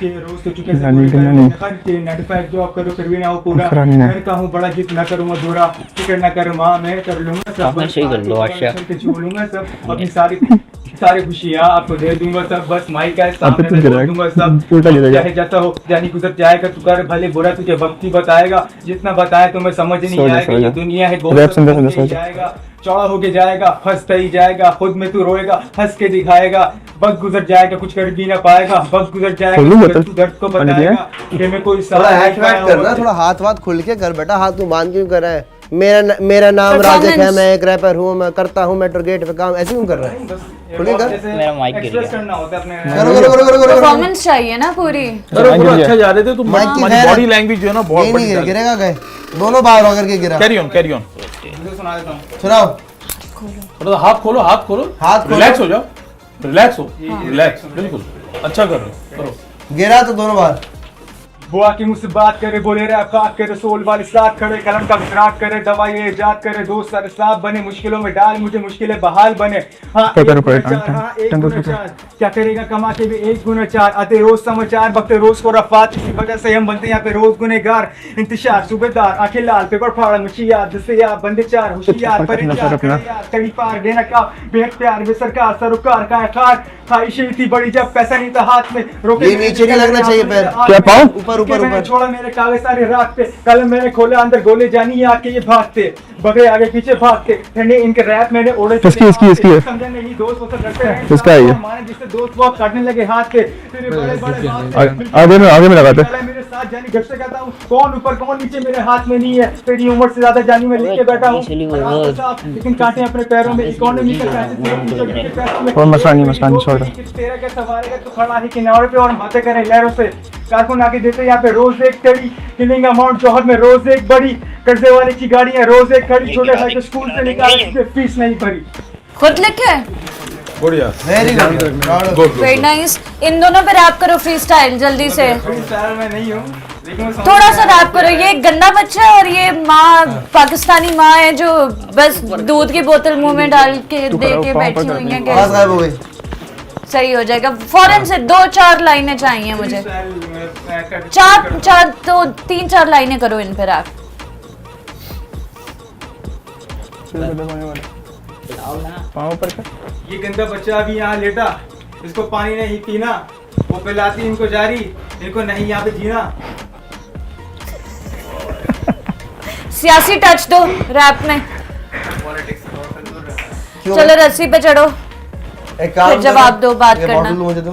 नानी का नानी। जॉब करो फिर भी ना हो पूरा खड़ा नहीं है। मैं कहूँ बड़ा जिद ना करूँ अधूरा फिक्र ना कर माँ मैं कर लूंगा सब सही कर लो अच्छा। लूंगा सब अपनी सारी खुशियाँ आपको दे दूंगा सब बस माइक का अब सामने तो मैं गिरा बोल है। दूंगा सब उल्टा गिरेगा। चाहे जैसा हो जानी गुजर जाएगा तू कर भले बुरा तुझे वक्त ही बताएगा जितना बताए तुम्हें समझ नहीं सो जा, आएगा सो ये जा। दुनिया है रैप सुन रहा, सो जा। जाएगा चौड़ा होके जाएगा फंसता ही जाएगा खुद में तू रोएगा हंस के दिखाएगा वक्त गुजर जाएगा कुछ कर भी ना पाएगा वक्त गुजर खोलूं जाएगा बोतल? तू दर्द को पानी पिया? बताएगा कि मैं कोई थोड़ा सहारा हैक नहीं वैक पाया करना हूँ। थोड़ा हाथ वाथ खुल के कर बेटा हाथ तू बांध क्यों कर रहा है मेरा नाम Performance। राजक है मैं एक रैपर हूँ मैं करता हूँ मेट्रो गेट पे काम ऐसे क्यों कर रहा है खुल के कर मेरा माइक गिर एक्सप्रेस गया। करना होता है अपने करो करो करो करो करो परफॉर्मेंस चाहिए ना पूरी। अरे पूरा अच्छा जा रहे थे तुम, माइक की खैर है। बॉडी लैंग्वेज जो है ना बहुत नहीं बड़ी नहीं डाली। गिरेगा गए दोनों बाहर होकर के गिरा कैरी ऑन कैरी ऑन। मुझे सुना देता हूँ सुनाओ मतलब हाथ खोलो हाथ खोलो हाथ खोलो। रिलैक्स हो जाओ रिलैक्स हो रिलैक्स बिल्कुल अच्छा कर रहे हो करो। गिरा तो दोनों बाहर वो आके मुझसे बात करे बोले रैप काट करे सोल वाले साथ खड़े कलम का विराट करे दवाई इजाद करे दोस्त सारे साथ बने मुश्किलों में डाल मुझे मुश्किलें बहाल बने हाँ पकड़, एक पकड़, गुना चार, टंग, हाँ, एक टंग, गुना पकड़। चार। क्या करेगा कमा के भी एक गुना चार आते रोज समाचार वक्त रोज को रफात इसी वजह से हम बनते यहाँ पे रोज गुनेगार इंतशार सूबेदार आंखें लाल पेपर फाड़ा मुशियार जिससे यार बंदे चार होशियार नशा रखना। कड़ी पार देना का बेहद प्यार वे सरकार सरोकार का खार ख्वाहिशें थी बड़ी जब पैसा नहीं था हाथ में रोके ये नीचे नहीं लगना चाहिए पैर। क्या पाँव? ऊपर, ऊपर, मैंने ऊपर। छोड़ा मेरे कागज सारे रात पे कलम मैंने खोला अंदर गोले जानी आके ये भागते बगड़े आगे पीछे भागते ठंडे इनके रैप मैंने ओढ़े इसकी है। समझे नहीं दोस्त वो सब लड़ते रहे इसका है ये। माने जिससे दोस्त वो काटने लगे हाथ पे तेरे बड़े बड़े आगे में लगाते। पहले मेरे साथ जानी घर से कहता हूँ कौन ऊपर कौन नीचे मेरे हाथ में नहीं है तेरी उम्र से ज्यादा जानी मैं लिख के बैठा हूँ लेकिन कांटे अपने पैरों में इकोनॉमी का और मसला नहीं छोड़ दो। तेरा क्या सवाल है तू खड़ा है किनारे पे और बातें करें लहरों से कारकुन आके देते यहाँ पे रोज एक तड़ी किलिंग अमाउंट जौहर में रोज एक बड़ी कर्जे वाले की गाड़ियाँ रोज एक खड़ी छोटे भाई को स्कूल से निकाले फीस नहीं भरी खुद लिखे। बढ़िया very good good very nice. इन दोनों पे रैप करो फ्री स्टाइल जल्दी से। फ्रीस्टाइल में नहीं हूँ लेकिन मैं समझ थोड़ा सा गया। रैप करो। ये एक गंदा बच्चा है और ये माँ पाकिस्तानी माँ है जो बस दूध की बोतल मुंह में डाल के दे के बैठी हुई है आवाज कि गायब हो गई सही हो जाएगा। फौरन से 2-4 लाइनें चाहिए मुझे। फ्रीस्टाइल में कर- चार तो 3-4 लाइनें करो इन पे रैप। पाँव ऊपर कर। ये गंदा बच्चा अभी यहाँ लेटा इसको पानी नहीं पीना वो पिलाती इनको जारी इनको नहीं यहाँ पे जीना सियासी टच दो रैप में। क्यों? चलो रस्सी पे चढ़ो, एक काम फिर जवाब करो, दो, बात ये करना। बॉटल लो मुझे दो।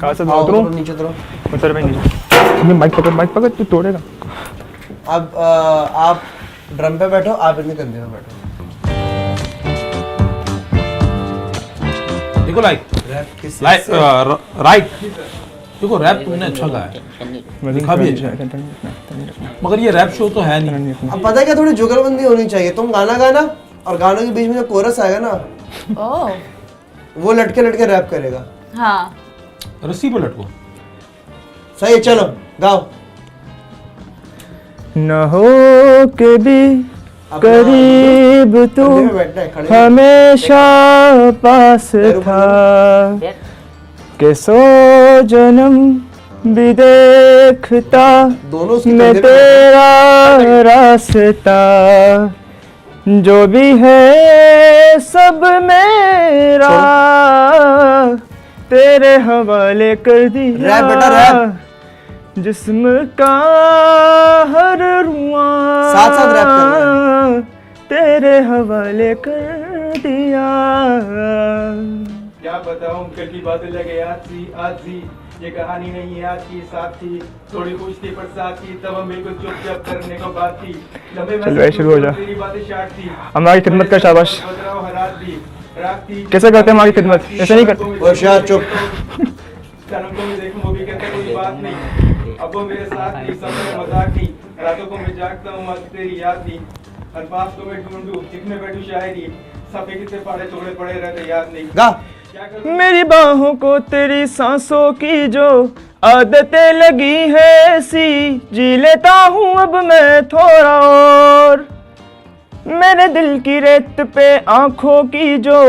कहाँ से आओ, उतरूँ? उतरो, नीचे उतरो। उतर भाई नीचे। अबे माइक पकड़, तू तोड़ेगा। अब आप ड्रम पे बैठो, आप इतने कंधे पे बैठो। देखो लाइक राइट, देखो रैप तुमने अच्छा गाया है, लिखा भी अच्छा है, मगर ये रैप शो तो है नहीं। अब पता है क्या, थोड़ी जुगलबंदी होनी चाहिए। तुम गाना गाना और गानों के बीच में जो कोरस आएगा ना, ओह वो लटके लटके रैप करेगा। हाँ, रस्सी पे लटको। सही है, चलो गाओ। न हो के भी करीब तू कंधे पे बैठना है, खड़े नहीं। हमेशा पास था, के सौ जन्म भी देखता दोनों उसके मैं कंधे पे तेरा रास्ता, जो भी है सब मेरा तेरे हवाले कर दिया। रैप बेटा, रैप। जिस्म का हर रुआ साथ साथ रैप करना तेरे हवाले कर दिया। क्या बताऊं, कल की बातें लगे आज सी ये कहानी नहीं है आज की, साथ थी थोड़ी खुश थी पर साथ थी, तब हम बिल्कुल चुपचाप करने को बात थी। लंबे चल भाई, शुरू हो जा। तेरी बातें शार्ट थी, हमारी खिदमत कर, शाबाश। बदलाव हरात थी, रात थी। कैसे करते हैं हमारी खिदमत? ऐसे नहीं करते। होशियार, चुप। सनम को मैं देखूं, वो भी कहता कोई बात नहीं, अब वो मेरे साथ नहीं, सब मेरा मजाक नहीं, रातों को मैं जागता हूँ आज तेरी याद नहीं, अल्फाज को मैं ढूंढूं, लिखने बैठूं शायरी, सफे कितने पाड़े टुकड़े पड़े रहते याद नहीं। गा। क्या करूं? मेरी बाहों को तेरी सांसों की जो आदतें लगी है ऐसी, जी लेता हूँ अब मैं थोड़ा और। मेरे दिल की रेत पे आंखों की जो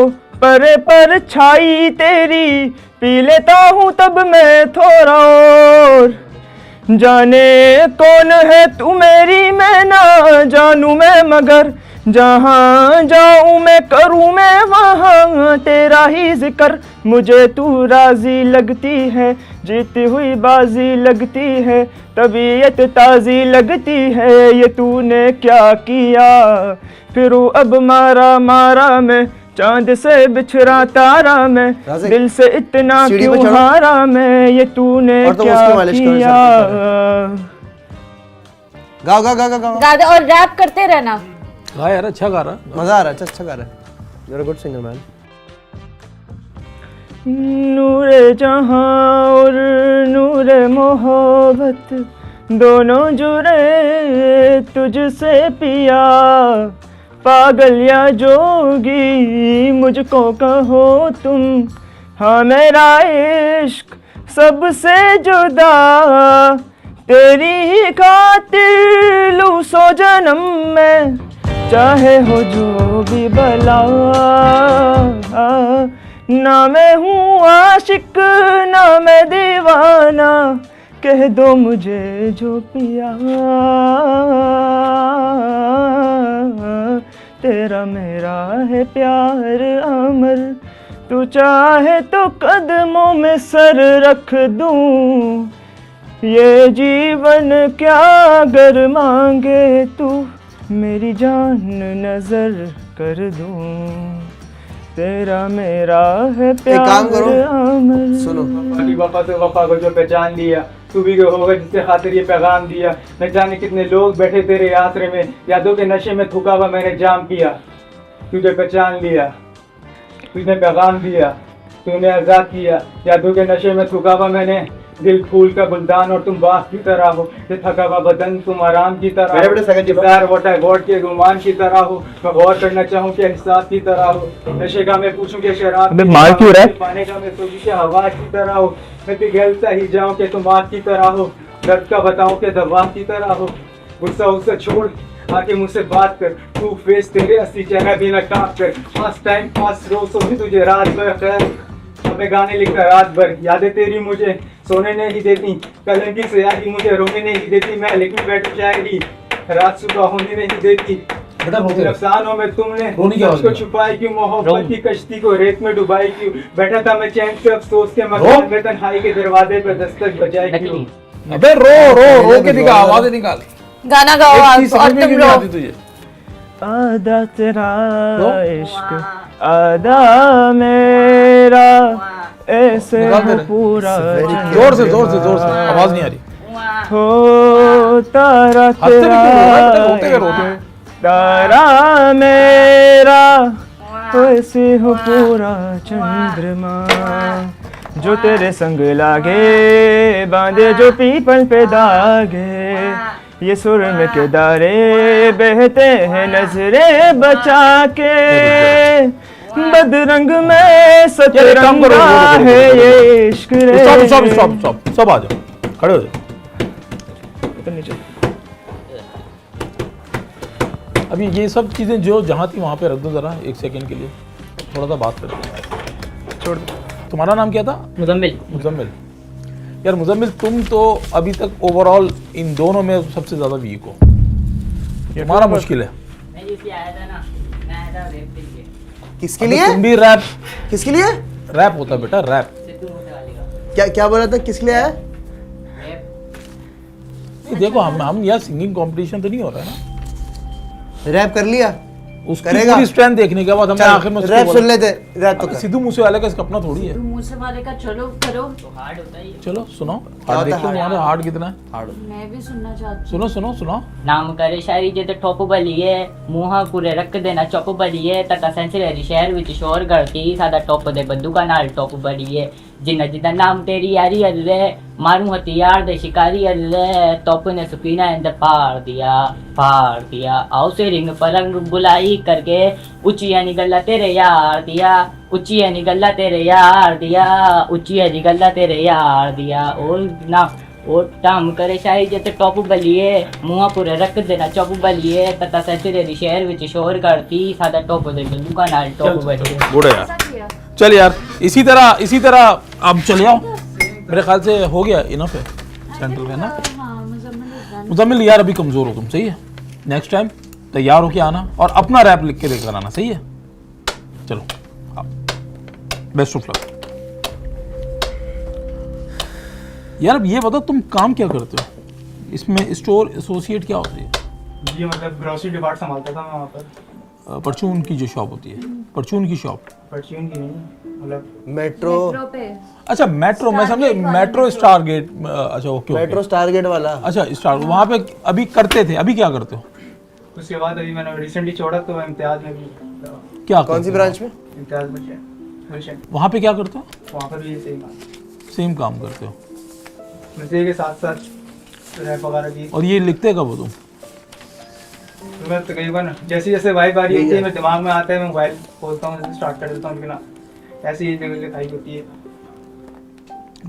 पर छाई तेरी, पी लेता हूँ तब मैं थोड़ा और। जाने कौन है तू मेरी, मैं ना जानू मैं, मगर जहाँ जाऊँ मैं करूँ मैं वहाँ तेरा ही जिक्र। मुझे तू राजी लगती है, जीती हुई बाजी लगती है, तबीयत ताज़ी लगती है, ये तूने क्या किया। फिर अब मारा मारा मैं, चांद से बिछड़ा तारा मैं, राज़िक, दिल से इतना सीढ़ी पे क्यों चढ़ो। हारा मैं, ये तूने और तुम क्या उसकी मालिश करो, किया। गाओ गाओ गाओ गाओ। गा दे और रैप करते रहना। गा यार, अच्छा गा रहा। मजा आ रहा है, अच्छा गा रहा है। You are a good singer man. Noore Jahan और नूरे मोहब्बत दोनों जुड़े तुझसे पिया, पागल या जोगी मुझको कहो तुम, हाँ मेरा इश्क सबसे जुदा, तेरी ही खातिर लूं सौ जन्म में, चाहे हो जो भी भला। ना मैं हूँ आशिक ना मैं दीवाना, कह दो मुझे जो पिया, तेरा मेरा है प्यार अमर, तू चाहे तो कदमों में सर रख दूं, ये जीवन क्या अगर मांगे तू, मेरी जान नजर कर दूं, तेरा मेरा है प्यार काम करो, अमर। सुनो। अली वफा से वफा को जो पहचान लिया, तू भी होगा जिससे खातिर ये पैगाम दिया, न जाने कितने लोग बैठे तेरे आसरे में, यादों के नशे में थुका हुआ मैंने जाम किया, तुझे पहचान लिया, तुझने पैगाम दिया, तूने आजाद किया, यादों के नशे में थुका हुआ मैंने, दिल फूल का गुलदान और तुम बाग की तरह हो, ये थका हुआ बदन तुम आराम की तरह मेरे बेटे सेकंड हो, वोट है वोट के गुमान की तरह हो, मैं गौर करना चाहूँ कि एहसास की तरह हो, नशे का मैं पूछूं कि शराब अबे मार क्यों रहा है? पाने का मैं सोचूं कि हवा की तरह हो, मैं पिघलता ही जाऊं कि तुम आग की तरह हो, दर्द का बताऊं कि दवा की तरह हो, गुस्सा उसे छोड़ आके मुझसे बात कर, तू फेस तेरे असली चेहरा भी न काट कर, पास टाइम पास रोज सोती तुझे रात भर खैर, मैं गाने लिखता रात भर, यादें तेरी मुझे सोने नहीं देती, कलम की स्याही मुझे रोने नहीं देती, मैं लिखने बैठूं शायरी रात सुबह होने नहीं देती, अफसानों में तुमने उसको छुपाई क्यों, मोहब्बत की कश्ती को रेत में डुबाई क्यों, बैठा था मैं चैन से अफसोस के मकान में, तन्हाई के दरवाजे पे दस्तक बजाई क्यों। अबे रो रो रो के दिखा, आवाज़ें निकाल। गाना गाओ एक आप चीज और समझ में तुम क्यों नहीं रो। आती तुझे? आधा तेरा लो। इश्क आधा मेरा ऐसे निकाल हो दे रहे। पूरा जोर से आवाज नहीं आ रही। हो तारा हंसते भी क्यों हो रहा है बेटा? रोते तेरा क्या रोते? तारा मेरा ऐसे हो पूरा चंद्रमा जो तेरे संग लागे बांधे जो पीपल पे दागे ये सुर में किरदारे बहते हैं नजरे बचा के बदरंग में यार, एक काम करो, सतरंगा रुको, है रुको, ये इश्क रे। स्टॉप सब आ जाओ, खड़े हो जाओ। नीचे अभी ये सब चीजें जो जहाँ थी वहाँ पे रख दो जरा एक सेकंड के लिए, थोड़ा सा बात करते हैं। छोड़ दो। तुम्हारा नाम क्या था? मुजम्मिल। मुजम्मिल। यार मुजम्मिल, तुम तो अभी तक ओवरऑल इन दोनों में सबसे ज्यादा वीक हो, तुम्हारा मुश्किल है। मैं जिससे आया था ना, मैं आया था रैप के लिए। किसके अबे लिए? तुम भी रैप किसके लिए? रैप होता है बेटा, रैप। सिद्धू मूसेवाले का क्या क्या बोला था? किसके लिए आया? रैप। नहीं, देखो हम यार सिंगिंग कंपटीशन तो नहीं हो रहा है ना, रैप कर लिया? उसकी करेगा? पूरी स्ट्रेंथ देखने के बाद हमने आखिर में उसको रैप बोला। सुन लेते। रैप तो अबे कर। सिद्धू मूसेवाले का इसका अपना थोड़ी है। मूसेवाले का चलो करो। तो हार्ड होता है ये। चलो सुनो, क्या हार्ड होता है देखो तुम्हारा हार्ड कितना है। मैं भी सुनना चाहती सुनो सुनो सुनो। नाम करे शायरी जे ते टॉप बलिए मूहा पूरे रख देना चुप बलिए तता सेंसरी शहर विच शोर करती सादा टॉप दे बंदू का नाल टॉप बलिए जिन्ना जिदा नाम तेरी यारी अल्ले मारू हथियार दे शिकारी अल्ले टॉप ने सुपीना इंद फाड़ दिया आओ से रिंग परंग बुलाई करके ऊंची निगल्ला तेरे यार दिया ऊंची निगल्ला तेरे यार दिया ऊंची निगल्ला तेरे यार दिया ओ टाम करे शाही जते टॉप बलिए मुंह पूरे रख देना चौप बलिए तता सेंचुरी शहर विच शोर करती सादा टॉप दे बंदू का नाल टॉप बलिए। गुड है यार, चल यार इसी तरह अब चले आओ। मेरे ख्याल से हो गया, इनफ है सेंट्रल का ना। मुजम्मिल यार अभी कमजोर हो तुम, सही है? नेक्स्ट टाइम तैयार होके आना और अपना रैप लिख के लेकर आना, सही है? चलो बेस्ट ऑफ लक। यार अब ये बताओ तुम काम क्या करते हो इसमें? स्टोर एसोसिएट क्या होती है? जी मतलब ग्रोसरी डिपार्ट संभालता था मैं वहाँ पर। परचून की जो शॉप होती है, परचून की शॉप। परचून की नहीं, मतलब मेट्रो। पे। अच्छा मेट्रो, मैं समझे मेट्रो स्टार गेट। अच्छा ओके मेट्रो स्टार गेट वाला। अच्छा स्टार, वहाँ पे अभी करते थे, अभी क्या करते हो? उसके बाद अभी मैंने रिसेंटली छोड़ा तो मैं इम्तियाज में भी क्या कौन सी ब्रांच में? इम्तियाज में वहाँ पे क्या करते हो? वहाँ पर भी सेम काम, सेम काम करते हो इसी के साथ साथ रैप वगैरह की। और ये लिखते कब हो तुम? तो मैं तकरीबन जैसे जैसे वाइब आ रही होती है मेरे दिमाग में आता है, मैं मोबाइल खोलता हूँ, स्टार्ट कर देता हूँ बिना, ऐसी ही लिखाई होती है।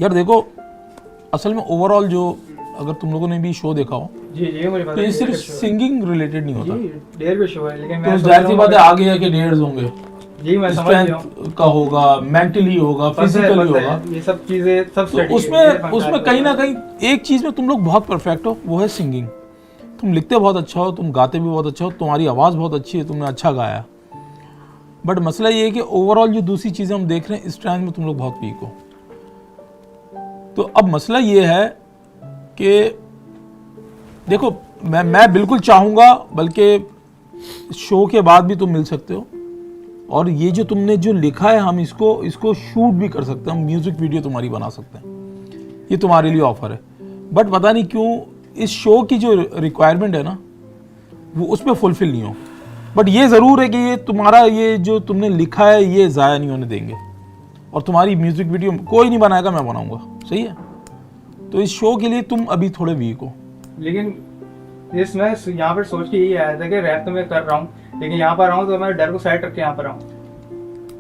यार देखो असल में ओवरऑल जो अगर तुम लोगों ने भी शो देखा हो जी जी मुझे पता तो ये है, सिर्फ डेढ़ शो है। सिंगिंग रिलेटेड नहीं होता। जी डेढ़ पे शो है, लेकिन तो मैं जाहिर सी बात है आगे जाके डेढ़ होंगे, जी मैं समझ रहा हूँ, स्ट्रेंथ का होगा, मेंटली होगा, फिजिकली होगा। ये सब चीजें सब तो study उसमें है, उसमें कहीं ना कहीं एक चीज में तुम लोग बहुत परफेक्ट हो, वो है सिंगिंग। तुम लिखते बहुत अच्छा हो, तुम गाते भी बहुत अच्छा हो, तुम्हारी आवाज़ बहुत अच्छी है, तुमने अच्छा गाया। बट मसला ये है कि ओवरऑल जो दूसरी चीज़ें हम देख रहे हैं इस ट्रेंड में तुम लोग बहुत वीक हो। तो अब मसला ये है कि देखो मैं बिल्कुल चाहूँगा, बल्कि शो के बाद भी तुम मिल सकते हो, और ये जो तुमने जो लिखा है हम इसको शूट भी कर सकते हैं, हम म्यूज़िक वीडियो तुम्हारी बना सकते हैं, ये तुम्हारे लिए ऑफर है। बट पता नहीं क्यों इस शो की जो रिक्वायरमेंट है ना वो उस पर फुलफिल नहीं हो। बट ये ज़रूर है कि ये तुम्हारा ये जो तुमने लिखा है ये ज़ाया नहीं होने देंगे, और तुम्हारी म्यूज़िक वीडियो कोई नहीं बनाएगा, मैं बनाऊंगा, सही है? तो इस शो के लिए तुम अभी थोड़े वीक हो। लेकिन इस मैं यहाँ पर सोच के यही आया था कि रैप तो मैं कर रहा हूँ, लेकिन यहाँ पर आऊँ तो मैं डर को साइड रख के यहाँ पर आऊँ।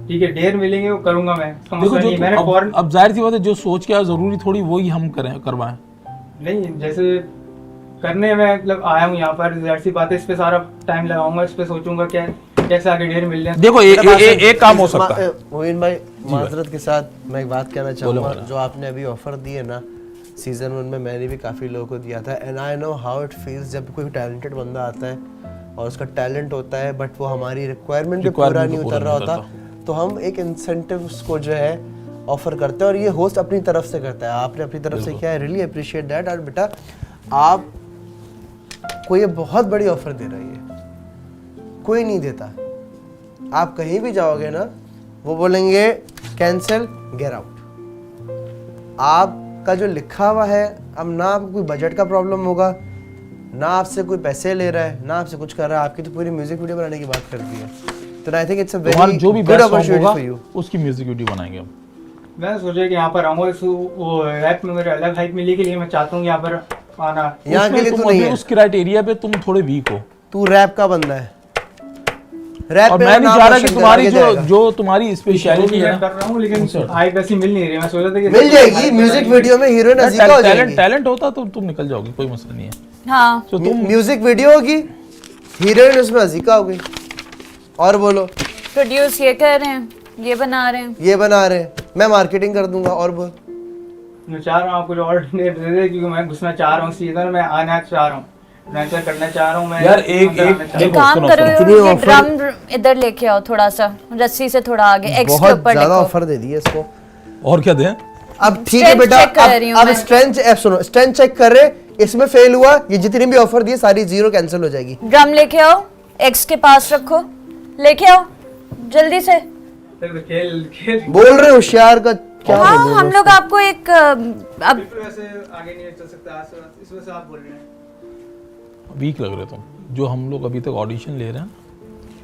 ठीक है, डेढ़ मिलेंगे वो करूँगा मैं, देखो जो मैंने अब जाहिर सी बात है जो सोच के आया ज़रूरी थोड़ी वही हम करवाएं। नहीं, जैसे करने में मतलब आया हूँ यहाँ पर, जाहिर सी बात है इस पे सारा टाइम लगाऊंगा, इस पे सोचूंगा क्या कैसे आगे डेढ़ मिल जाए। देखो एक काम हो सकता है। मोइन भाई माजरत के साथ मैं एक बात कहना चाहूँगा, जो आपने अभी ऑफर दी है ना सीजन 1 में, मैंने भी काफ़ी लोगों को दिया था, and I know how it feels जब कोई टैलेंटेड बंदा आता है और उसका टैलेंट होता है बट वो हमारी रिक्वायरमेंट पे पूरा नहीं उतर रहा होता, तो हम एक इंसेंटिव्स को जो है ऑफर करते हैं, और ये होस्ट अपनी तरफ से करता है, आपने अपनी तरफ से किया है, रियली अप्रिशिएट दैट। और बेटा आप आपको ये बहुत बड़ी ऑफर दे रही है, कोई नहीं देता। आप कहीं भी जाओगे ना, वो बोलेंगे कैंसिल, गेट आउट। आपका जो लिखा हुआ है, अब ना आपको कोई बजट का प्रॉब्लम होगा, ना आपसे कोई पैसे ले रहा है, ना आपसे कुछ कर रहा है, आपकी तो पूरी म्यूजिक वीडियो बनाने की बात कर दी है। तो I think it's a very जो भी गुड बेस्ट सॉन्ग अपॉर्चुनिटी होगा फॉर यू। उसकी म्यूजिक वीडियो बनाएंगे हम। मैं सोचा कि यहाँ पर आऊँ, वो रैप में मेरे अलग हाइप मिली के लिए मैं चाहता हूँ यहाँ पर आना। यहाँ के लिए तुम तो नहीं अभी है, उस क्राइटेरिया पे तुम थोड़े वीक हो। तू रैप का बंदा है, रैप और पे मैं नहीं नाम चाह रहा रोशन कि कर, तुम्हारी आगे जो जाएगा। जो तुम्हारी स्पेशलिटी है मैं कर रहा हूँ, लेकिन हाइप ऐसी मिल नहीं रही। मैं सोचा था कि मिल जाएगी, म्यूजिक वीडियो में हीरोइन अजीका हो जाएगी। टैलेंट होता तो तुम निकल जाओगे, कोई मसला नहीं है। हाँ तो तुम म्यूजिक वीडियो होगी, हीरोइन उसमें अजीका हो गई, और बोलो प्रोड्यूस ये कर रहे हैं, ये बना रहे हैं। ये बना रहे हैं, मैं मार्केटिंग कर दूंगा, और बोल। मैं चाह रहा हूँ आपको और दे दे, क्योंकि मैं घुसना चाह रहा हूँ सीजन में, आना चाह रहा हूँ, वेंचर करना चाह रहा हूँ मैं यार। एक काम करो, सुनो, ये ऑफर- ड्रम इधर लेके आओ, थोड़ा सा रस्सी से थोड़ा आगे, एक्स के बहुत ऊपर ज्यादा लिखो। ऑफर दे दिए इसको। और क्या दें? अब ठीक है Strength बेटा, check कर रही हूँ अब मैं। स्ट्रेंथ सुनो, स्ट्रेंथ चेक कर रहे, इसमें फेल हुआ, ये जितनी भी ऑफर दी सारी जीरो कैंसिल हो जाएगी। ड्रम लेके आओ, एक्स के पास रखो, लेके आओ जल्दी से। खेल खेल बोल रहे होशियार का क्या हाँ बोलूं हम लोग आपको एक अब ऐसे आगे नहीं चल सकता, इस वजह से आप बोल रहे हैं। वीक लग रहे तुम, जो हम लोग अभी तक ऑडिशन ले रहे हैं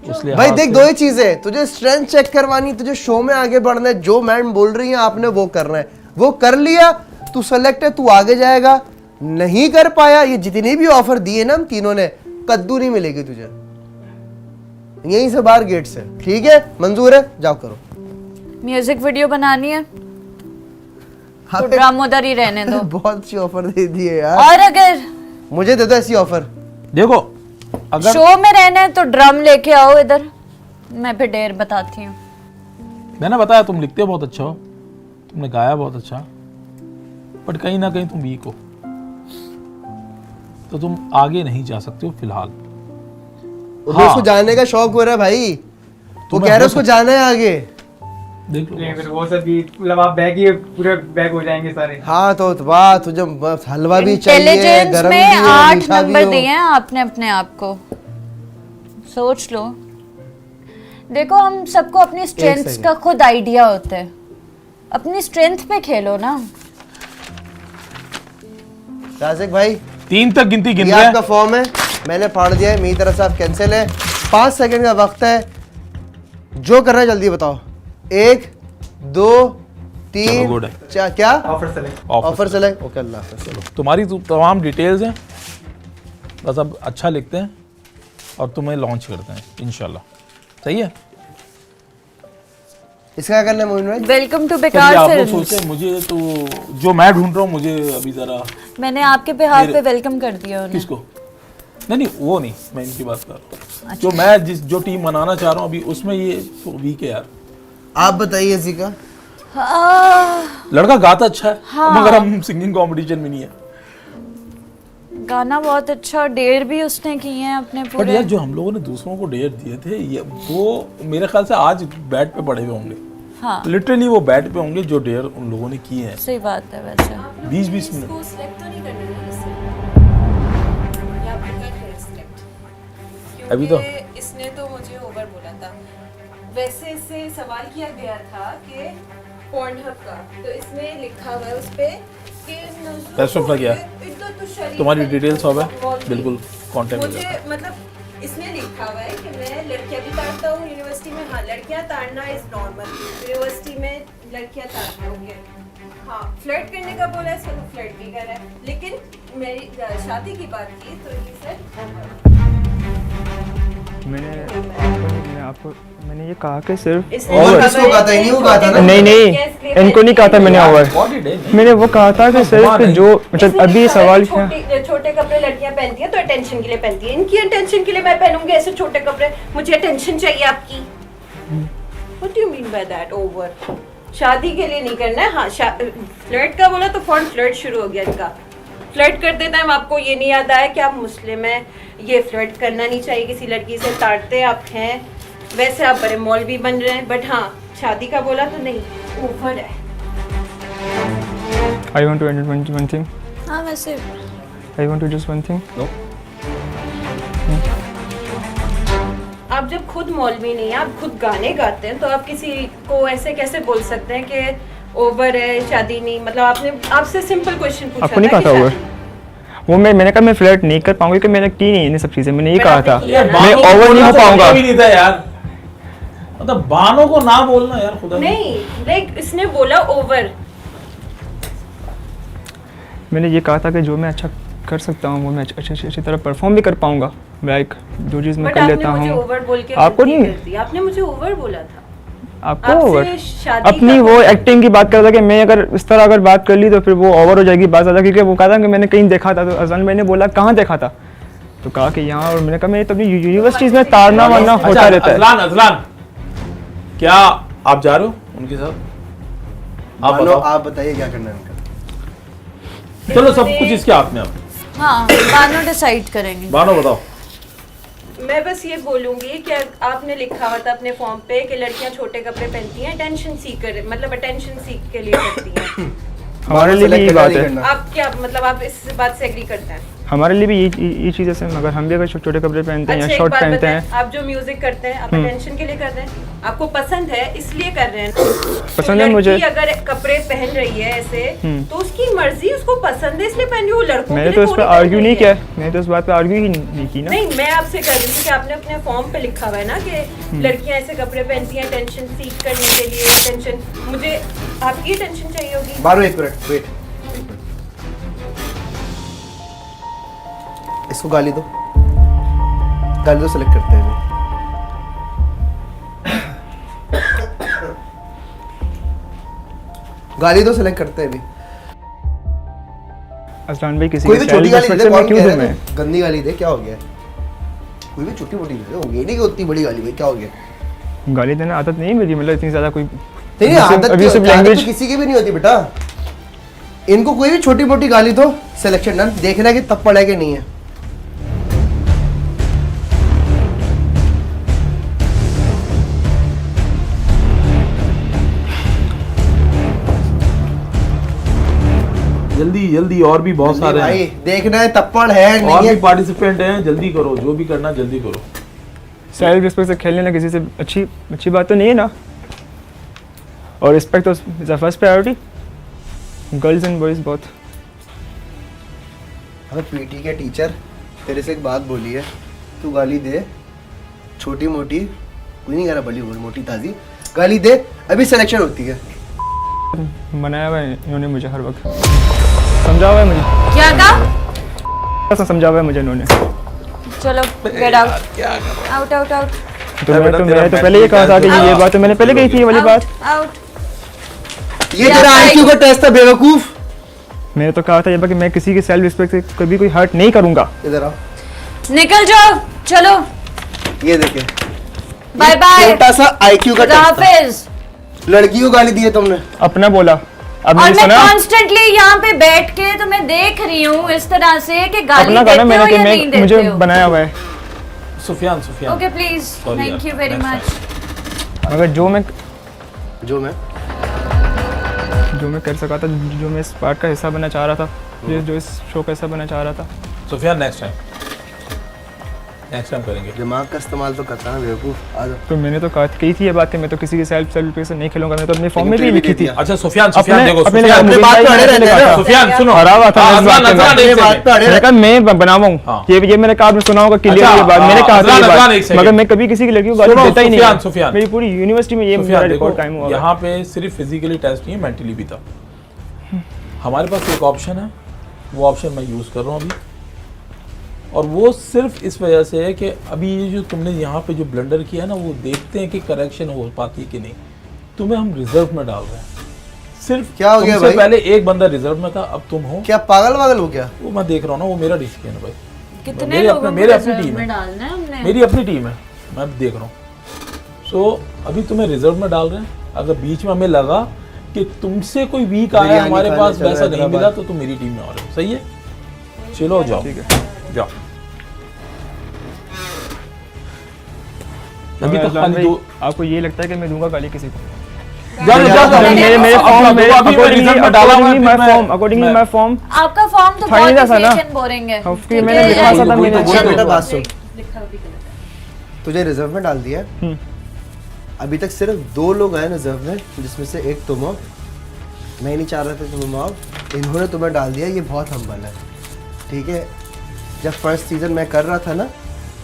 उसलिए। भाई देख, दो ही चीजें है, तुझे स्ट्रेंथ चेक करवानी, तुझे शो में आगे बढ़ना है, जो मैम बोल रही है आपने वो करना है, वो कर लिया, तू सेलेक्ट है, तू आगे जाएगा। नहीं कर पाया, ये जितनी भी ऑफर दिए ना हम तीनों ने, कद्दू नहीं मिलेगी तुझे, यहीं से बाहर गेट से। ठीक है, मंजूर है, जाओ करो। म्यूजिक वीडियो बनानी है हाँ, तो ड्रम उधर ही रहने दो। बहुत अच्छी ऑफर दे दी है यार, और अगर मुझे दे दो ऐसी ऑफर। देखो अगर शो में रहना है तो ड्रम लेके आओ इधर, मैं फिर डेर बताती हूँ। मैंने बताया तुम लिखते बहुत अच्छा हो, तुमने गाया बहुत अच्छा, बट कहीं ना कहीं तुम वीक हो, तो तुम आगे नहीं जा सकते हो फिलहाल। उसको जाने का शौक हो रहा है भाई, वो कह रहा है उसको जाना है आगे। देख लो नहीं, फिर वो सब भी मतलब आप बैग ही पूरे बैग हो जाएंगे सारे। हाँ तो वाह, तुझे हलवा भी चाहिए, इंटेलिजेंस गरम भी में हो, 8 मीठा भी नंबर हो। दिए हैं आपने अपने आप को, सोच लो। देखो हम सबको अपनी स्ट्रेंथ्स सेकंड। का खुद आइडिया होता है, अपनी स्ट्रेंथ पे खेलो ना। राजिक भाई 3 तक गिनती गिन ये रहे आपका फॉर्म है, मैंने फाड़ दिया है, मेरी तरफ से आप कैंसिल है। 5 सेकंड का वक्त है, जो करना है जल्दी बताओ। 1 2 3 good है। 4 क्या offer select. Offer select. Okay, अल्लाह हाफिज़। चलो तुम्हारी तमाम डिटेल्स हैं, बस अब अच्छा लिखते हैं और तुम्हें लॉन्च करते हैं इंशाल्लाह। सही है, इसका क्या करना है मोइन भाई? वेलकम टू चलिए बेकार आप लोग फिल्म्स। सोचते हैं, मुझे तो जो मैं ढूंढ रहा हूँ, मुझे अभी जरा मैंने आपके बिहाफ पे मेरे- वेलकम कर दिया उन्हें। किसको नहीं वो नहीं, मैं इनकी बात कर रहा हूँ। जो मैं जो टीम बनाना चाह रहा हूँ अभी, उसमें ये तो वीक है यार। आप बताइए जीका। लड़का गाता अच्छा है, मगर हम सिंगिंग कंपटीशन में नहीं है। गाना बहुत अच्छा, डेर भी उसने किए हैं अपने बट पूरे। यार जो हम लोगों ने दूसरों को डेयर दिए थे, ये वो मेरे ख्याल से आज बैट पे पड़े हुए होंगे। हाँ लिटरली वो बैट पे होंगे जो डेयर उन लोगों ने किए हैं। सही बात है वैसे। 20-20 मिनट। अभी तो इसने तो मुझे ओवर बोला था। वैसे इससे सवाल किया गया था कि पोर्नहब का, तो इसमें लिखा हुआ है उस पे कि Best of luck यार। तुम्हारी डिटेल्स सब है बिल्कुल कांटेक्ट में। मुझे मतलब इसमें लिखा हुआ है कि मैं लड़कियां भी ताड़ता हूँ यूनिवर्सिटी में। हाँ, लड़कियां ताड़ना इज नॉर्मल, यूनिवर्सिटी में लड़कियां ताड़ते होंगे। हाँ, फ्लर्ट करने का बोला है, इसको तो फ्लर्ट भी कर रहा है, लेकिन मेरी शादी की बात की तो ये सर मैंने ये कहा कि सिर्फ ओवर किसको कहा था? इन्हीं को कहा था ना? नहीं इनको नहीं कहा था मैंने ओवर। मैंने वो कहा था कि सिर्फ जो मतलब अभी सवाल क्या, छोटे कपड़े लड़कियां पहनती हैं तो अटेंशन के लिए पहनती हैं। इनकी अटेंशन के लिए मैं पहनूंगी ऐसे छोटे कपड़े? मुझे अटेंशन चाहिए आपकी। What do you mean by that? Over. शादी के लिए नहीं करना है। हाँ, फ्लर्ट का बोला तो फौरन फ्लर्ट शुरू हो गया इनका। फ्लर्ट करते टाइम आपको ये नहीं याद आया कि आप मुस्लिम हैं, ये फ्लर्ट करना नहीं चाहिए किसी लड़की से, ताड़ते आप हैं, वैसे आप बड़े मौलवी बन रहे हैं। बट हाँ, शादी का बोला तो नहीं, ओवर है। I want to add one thing. हाँ वैसे I want to just one thing. No. आप जब खुद मौलवी नहीं है, आप खुद गाने गाते हैं, तो आप किसी को ऐसे कैसे बोल सकते हैं कि ओवर है, शादी नहीं? मतलब आपने आपसे सिंपल क्वेश्चन पूछा आपको नहीं था कहा कि था ओवर? शादी- वो मैंने कहा मैं फ्लर्ट नहीं कर पाऊंगी, कि मैंने की नहीं इन सब चीजें, मैंने ये पर कहा आपने था किया ना। मैं ओवर नहीं हो पाऊंगा। भी नहीं था यार, मतलब बानों को ना बोलना यार खुदा की। नहीं, लाइक इसने बोला ओवर। मैंने ये कहा था कि जो मैं अच्छा कर सकता हूँ वो मैं अच्छी तरह परफॉर्म भी कर पाऊंगा, लाइक जो चीज़ मैं बट कर आपने लेता मुझे हूँ। ओवर बोल के आपको गलती नहीं? कर दी। आपने मुझे ओवर बोला था। आपको आपसे ओवर शादी अपनी का वो कुछ- एक्टिंग की बात कर रहा था कि मैं अगर इस तरह अगर बात कर ली तो फिर वो ओवर हो जाएगी बात ज़्यादा, क्योंकि वो कहा था कि मैंने कहीं देखा था, तो अजलान मैंने बोला कहाँ देखा था, तो कहा कि यहाँ, और मैंने कहा मैं तो अपनी यूनिवर्सिटीज़ में तारना वारना होता रहता है। अजलान क्या आप जा रहे हो उनके साथ? आप मानो, बताओ। आप बताइए क्या करना है उनका। चलो सब कुछ इसके हाथ में। आप हाँ, बानो डिसाइड करेंगे। बानो बताओ। मैं बस ये बोलूंगी कि आपने लिखा हुआ था अपने फॉर्म पे कि लड़कियां छोटे कपड़े पहनती हैं, अटेंशन सीकर, मतलब अटेंशन सीख के लिए करती हैं। हमारे लिए भी यही बात है, आप क्या मतलब आप इस बात से एग्री करते हैं? हमारे लिए भी ये चीज़ है, मगर हम भी अगर छोटे कपड़े पहनते हैं अच्छा, या एक शॉर्ट बात पहनते बताएं, हैं। आप जो म्यूजिक करते हैं आप अटेंशन के लिए कर रहे हैं, आपको पसंद है इसलिए कर रहे हैं। पसंद है मुझे। लड़की अगर कपड़े पहन रही है ऐसे तो उसकी मर्जी, उसको पसंद है इसलिए पहन रही है। वो लड़कों मैंने के तो लिए इस पर थोड़ी पहन आर्ग्यू रही नहीं है। किया, मैंने तो इस बात पे आर्ग्यू ही नहीं की ना। नहीं, मैं आपसे कर रही थी कि आपने अपने फॉर्म पे लिखा हुआ है ना कि लड़कियां ऐसे कपड़े पहनती हैं अटेंशन सीख करने के लिए। अटेंशन, मुझे आपकी अटेंशन चाहिए होगी। बारो एक मिनट वेट, इसको गाली दो, गाली दो, सेलेक्ट करते हैं अभी। गाली दो, सेलेक्ट करते हैं अभी। अजलान भाई किसी कोई की भी छोटी सैलरी गाली दे, perspective में कौन क्यों कह दूं रहा है मैं? गंदी गाली दे, क्या हो गया? कोई भी छोटी मोटी दे, ये नहीं कि उतनी बड़ी गाली भाई, क्या हो गया? गाली देना आदत नहीं है मेरी, मतलब इतनी ज्यादा कोई नहीं आदत अभी तो- सिर्फ आदत लैंग्वेज तो किसी की भी नहीं होती बेटा। इनको कोई भी छोटी मोटी गाली दो, सिलेक्शन डन, देखना है कि तब पड़ा है कि नहीं है। जल्दी जल्दी, और भी बहुत सारे भाई हैं, देखना है तप्पड़ है और नहीं भी है। पार्टिसिपेंट हैं। जल्दी करो, जो भी करना जल्दी करो। सेल्फ रिस्पेक्ट से खेलने ना किसी से अच्छी बात तो नहीं है ना, और रिस्पेक्ट तो is first priority, girls and boys both. हमें पीटी के टीचर तेरे से एक बात बोली है, तू गाली दे, छोटी मोटी कोई नहीं कह रहा, बड़ी मोटी ताजी गाली दे, अभी सिलेक्शन होती है। मनाया हुआ है इन्होंने मुझे, हर वक्त समझा हुआ है मुझे, क्या कहा? ऐसा समझा हुआ है मुझे इन्होंने। चलो get out, out out out तो मैंने तो पहले ये कहा था कि ये बात तो मैंने पहले कही थी, ये वाली बात। आउट। ये तेरा आईक्यू का टेस्ट था बेवकूफ। मैंने तो कहा था ये बात कि मैं किसी की सेल्फ रिस्पेक्ट से कभी कोई हर्ट नहीं करूंगा। इधर आओ, निकल जाओ, चलो ये देखे, बाय बाय, छोटा सा आईक्यू का टेस्ट था। हाफिज। लड़की को गाली दी है तुमने। अपना बोला, अब और मैंने मैं सुना कॉन्स्टेंटली यहाँ पे बैठ के तो मैं देख रही हूँ इस तरह से कि गाली अपना देते गाना हो मैंने कि या नहीं मैं मुझे देते हो। बनाया हुआ है। Sufiyan Sufiyan okay please, Sorry thank यार, यू वेरी next मच। मगर जो मैं कर सका था, जो मैं इस पार्ट का हिस्सा बनना चाह रहा था, जो इस शो का हिस्सा बनना चाह रहा था। सुफियान नेक्स्ट टाइम करेंगे। दिमाग का इस्तेमाल तो करता ना बेवकूफ। आ जाओ। तो मैंने तो कही थी ये बात कि मैं तो किसी की सेल्फ से नहीं खेलूंगा, मैं तो अपने फॉर्म में भी लिखी थी। अच्छा सुफियान अपने देखो, अपने सुफियान अपने बात पे अड़े रहते हैं ना। सुफियान सुनो, हरा हुआ था हाँ, मैं इस बात अजलान, पे। एक बात second। पे अड़े मैंने कहा मैं बनाऊं, हाँ। ये मैंने कहा आपने सुना होगा क्लियर अच्छा, ये बात, मैंने कहा था अजलान, ये अजलान, एक बात, second। मगर मैं कभी किसी की लड़की को गाली सुनो, देता ही नहीं सुफियान। है। मेरी पूरी यूनिवर्सिटी में ये मेरा सुफियान रिकॉर्ड देखो, टाइम हुआ है। यहाँ पे सिर्फ फिजिकली टेस्ट नहीं है, मेंटली भी था। हमारे पास एक ऑप्शन है, वो ऑप्शन मैं यूज़ कर रहा हूँ अभी, और वो सिर्फ इस वजह से है कि अभी ये जो तुमने यहाँ पे जो ब्लंडर किया है ना, वो देखते हैं कि करेक्शन हो पाती है कि नहीं। तुम्हें हम रिजर्व में डाल रहे हैं, सिर्फ क्या हो गया तुमसे भाई? पहले एक बंदा रिजर्व में था, अब तुम हो। क्या पागल हो क्या? वो मैं देख रहा हूँ ना, वो मेरा डिसीजन है भाई। कितने मेरे लोगों अपने को मेरे अपनी रिजर्व टीम में है, डालना है हमने? मेरी अपनी टीम है, मैं देख रहा हूँ। सो अभी तुम्हें रिजर्व में डाल रहे हैं। अगर बीच में हमें लगा कि तुमसे कोई वीक आया, बिरयानी हमारे खाने पास चल रहा वैसा है नहीं हैदराबाद। मिला, तो तुम मेरी टीम में आ रहे हो। सही है, चलो जाओ, ठीक है। जाओ। अभी तक अजलान खाली भाई, दो। आपको ये लगता है कि मैं दूंगा गाली किसी को? जाओ मेरे फॉर्म में अकॉर्डिंगली माय फॉर्म आपका फॉर्म तो फाइनल बहुत था ना? फेक एंड बोरिंग है। क्योंकि मैंने लिखा था बोल मैंने तो बेटा बात सुन। लिखा भी गलत है। तुझे रिजर्व में डाल दिया है। अभी तक सिर्फ 2 लोग आए रिजर्व में, जिसमें से एक तुम हो। मैं नहीं चाह रहा था तुम आओ, इन्होंने तुम्हें डाल दिया। ये बहुत हम्बल है, ठीक है। जब फर्स्ट सीज़न मैं कर रहा था ना,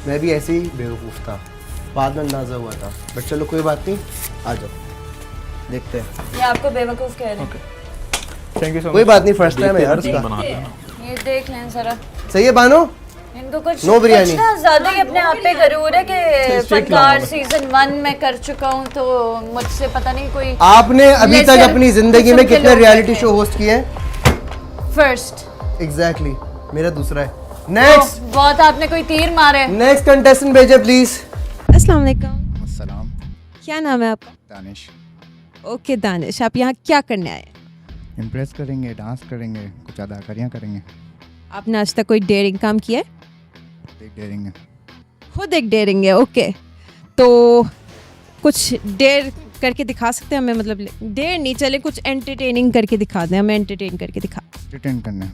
मैं भी ऐसे ही बेवकूफ़ था, बाद में अंदाज़ा हुआ था। बट चलो कोई बात नहीं, आ जाओ देखते हैं। ये आपको बेवकूफ़ कह रहे हैं। थैंक यू सो कोई बात नहीं, फर्स्ट टाइम है यार उसका। ये देख लें जरा, सही है बानो? इनको कुछ No बिरयानी। कुछ ना ज़्यादा ही अपने आप पे गरूर है कि फनकार सीजन 1 में कर चुका हूँ, तो मुझसे पता नहीं कोई। आपने अभी तक lesser अपनी जिंदगी में किस्म के कितने लोग रियलिटी हैं। शो होस्ट किए हैं? फर्स्ट एग्जैक्टली, मेरा दूसरा है। नेक्स्ट बहुत आपने कोई तीर मारे। नेक्स्ट कंटेस्टेंट भेजे प्लीज। अस्सलाम वालेकुम। अस्सलाम। क्या नाम है आपका? दानिश। ओके दानिश, आप यहाँ क्या करने आए? इम्प्रेस करेंगे, डांस करेंगे, कुछ अदाकारियाँ करेंगे। आपने आज तक कोई डेयरिंग काम किया है? एक डेयरिंग है। खुद एक डेयरिंग है, ओके। तो कुछ डेयर करके दिखा सकते हैं हमें? मतलब डेयर नहीं, चले कुछ एंटरटेनिंग करके दिखा दें, हमें एंटरटेन करके दिखा। एंटरटेन करना है।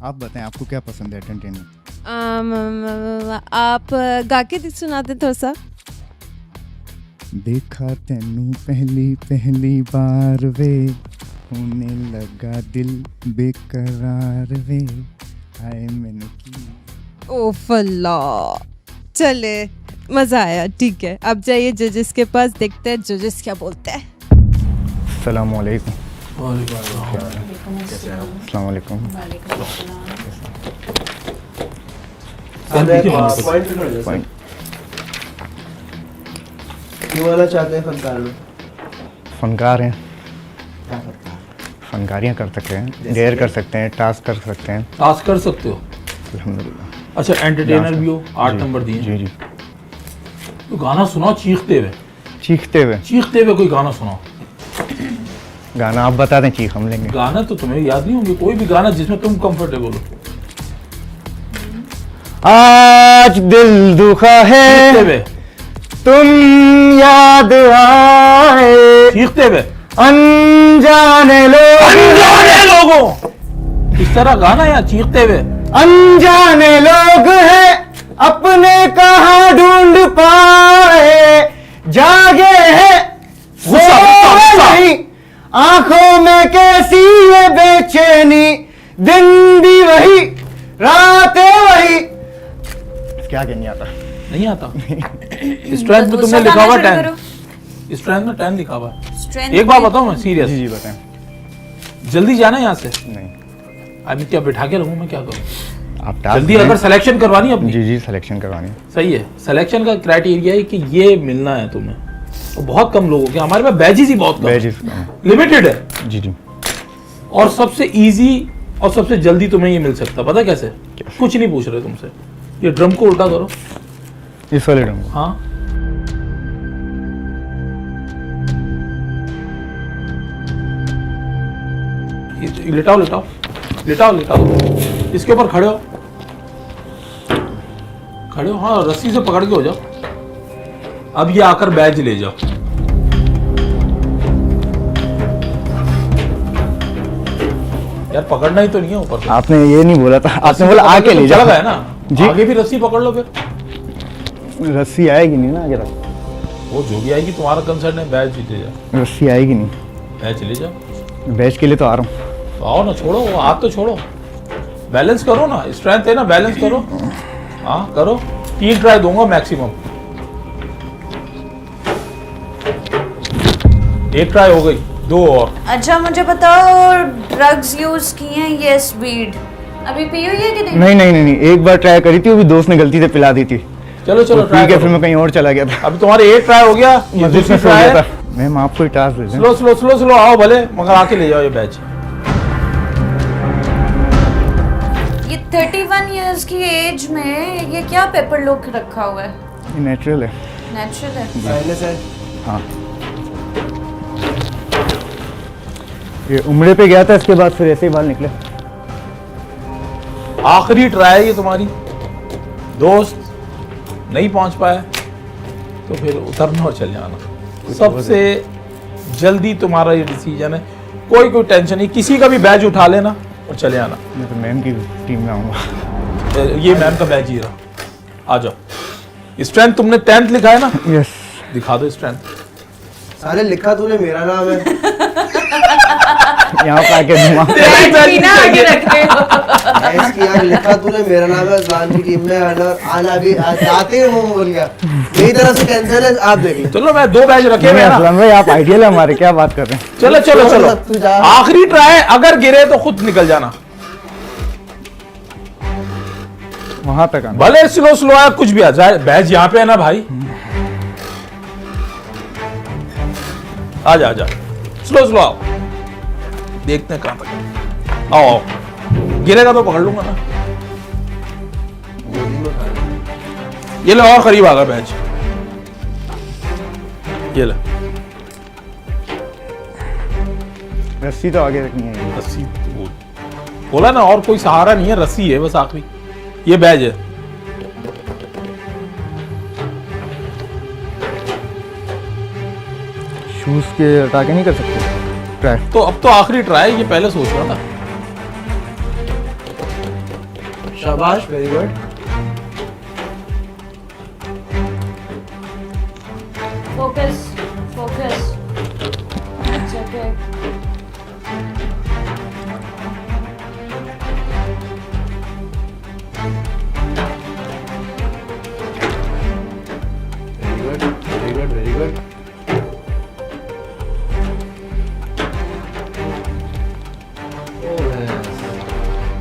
आप बताएं आपको क्या पसंद है एंटरटेनमेंट? आप गा के सुनाते थोड़ा सा। देखा तेनू पहली पहली बार वे, होने लगा दिल बेकरार वे, आए मैंने की। ओ फल्ला, चले मज़ा आया, ठीक है। अब जाइए जजेस के पास, देखते हैं जजेस क्या बोलते हैं। अस्सलाम वालेकुम। अस्सलाम वालेकुम। पॉइंट क्यों आना चाहते हैं फनकार में? फनकार हैं, फनकारियाँ कर सकते हैं, डेयर कर सकते हैं, टास्क कर सकते हैं। टास्क कर सकते हो? अल्हम्दुलिल्लाह। अच्छा, एंटरटेनर भी हो। 8 नंबर दिए। जी जी। तो गाना सुनाओ चीखते हुए। चीखते हुए? चीखते हुए कोई गाना सुनाओ। गाना आप बता दें, चीख हम लेंगे। गाना तो तुम्हें याद नहीं होंगे, कोई भी गाना जिसमें तुम कंफर्टेबल हो। आज दिल दुखा है, चीखते हुए। तुम याद आए, चीखते हुए। अनजाने लोगों, इस तरह गाना या चीखते हुए। अनजाने लोग हैं, अपने कहाँ ढूंढ पाए, जागे हैं सोए नहीं, आंखों में कैसी है बेचैनी, दिन भी वही रातें वही। क्या नहीं आता? नहीं आता। स्ट्रेंथ में तुमने लिखा हुआ 10। स्ट्रेंथ में 10 लिखा हुआ है। एक बात बताऊं मैं सीरियस? जी जी बताएं। जल्दी जाना यहाँ से। नहीं, अभी क्या बिठा के रहूं मैं, क्या करूं? आप जल्दी अगर सिलेक्शन करवानी है अपनी। जी जी सिलेक्शन करवानी है। सही है। सिलेक्शन का क्राइटेरिया है कि ये मिलना है तुम्हें, और बहुत कम लोगों के। हमारे पास बैजेस ही बहुत कम, लिमिटेड है। जी जी। और सबसे इजी और सबसे जल्दी तुम्हें ये मिल सकता, पता कैसे? कुछ नहीं पूछ रहे तुमसे। ये ड्रम को उल्टा करो, इस वाले ड्रम को। हाँ, लिटाओ लिटाओ लिटाओ लिटाओ। इसके ऊपर खड़े हो, खड़े हो। हाँ, रस्सी से पकड़ के हो जाओ। अब ये आकर बैज ले जाओ। यार पकड़ना ही तो नहीं है ऊपर से। आपने ये नहीं बोला था, आपने बोला आके ले जाओ। है ना जी। आगे भी रस्सी पकड़ लो, फिर रस्सी आएगी नहीं ना आगे तक। वो जो भी आएगी तुम्हारा कंसर्न है। बैच ले जाओ। रस्सी आएगी नहीं। बैच ले जाओ। बैच के लिए तो आ रहा हूँ। तो आओ ना, छोड़ो वो हाथ तो छोड़ो, बैलेंस करो ना। स्ट्रेंथ है ना, बैलेंस करो। हाँ करो। 3 ट्राई दूंगा मैक्सिमम। 1 ट्राई हो गई, 2 और। अच्छा मुझे बताओ, ड्रग्स यूज किए हैं? यस, वीड अभी पी हुई है कि नहीं? नहीं नहीं नहीं, एक बार ट्राई करी थी, वो भी दोस्त ने गलती से पिला दी थी। चलो चलो तो ट्राई ठीक है, करो। फिर मैं कहीं और चला गया था। अभी तुम्हारे 1 ट्राई हो गया, ये मस्जिद दूसरी में सो ट्राई गया है। था। मैम आपको ही टास्क दे दें। स्लो स्लो स्लो स्लो आओ भले, मगर आके ले जाओ ये बैच। ये 31 इयर्स की एज में ये क्या पेपर लुक रखा हुआ है? ये नेचुरल है। नेचुरल है। साइलेंस है। हाँ, ये उम्रे पे गया था, इसके बाद फिर ऐसे ही बाल निकले। आखिरी ट्राई है ये तुम्हारी। दोस्त नहीं पहुंच पाया तो फिर उतरना और चले जाना। सबसे जल्दी तुम्हारा ये डिसीजन है। कोई टेंशन नहीं, किसी का भी बैच उठा लेना और चले आना। मैं तो मैम की टीम में आऊँगा। ये मैम का बैच ही रहा, आ जाओ। स्ट्रेंथ तुमने 10th लिखा है ना? यस। दिखा दो स्ट्रेंथ। साले लिखा तूने मेरा नाम है। यहाँ पे आके दूंगा। बिना आगे रखे हो। इसकी यार लिखा तूने मेरा नाम है, अजलान की टीम में आना भी आते ही वो बोल गया मेरी तरफ से कैंसिल है, आप देख लो। चलो मैं 2 बैच रखे हुए हैं ना। असलम भाई आप आइडियल है हमारे, क्या बात कर रहे हैं। चलो चलो चलो तू जा। आखिरी ट्राई, अगर गिरे तो खुद निकल जाना, वहां तक आना। भले स्लो स्लो है, कुछ भी आ जाए। बैच यहाँ पे है ना भाई, आजा स्लो स्लो आओ, देखते हैं कहां तक। आओ आओ, गिरेगा तो पकड़ लूंगा ना। ये लो, और करीब आ गया बैच, ये लो। रस्सी तो आगे रखनी है। रस्सी बोला ना, और कोई सहारा नहीं है, रस्सी है बस आखिरी। ये बैच है। शूज के हटा के नहीं कर सकते ट्राई? तो अब तो आखिरी ट्राई, ये पहले सोच रहा था। शाबाश, very good. Focus focus. It's okay. Very good very good.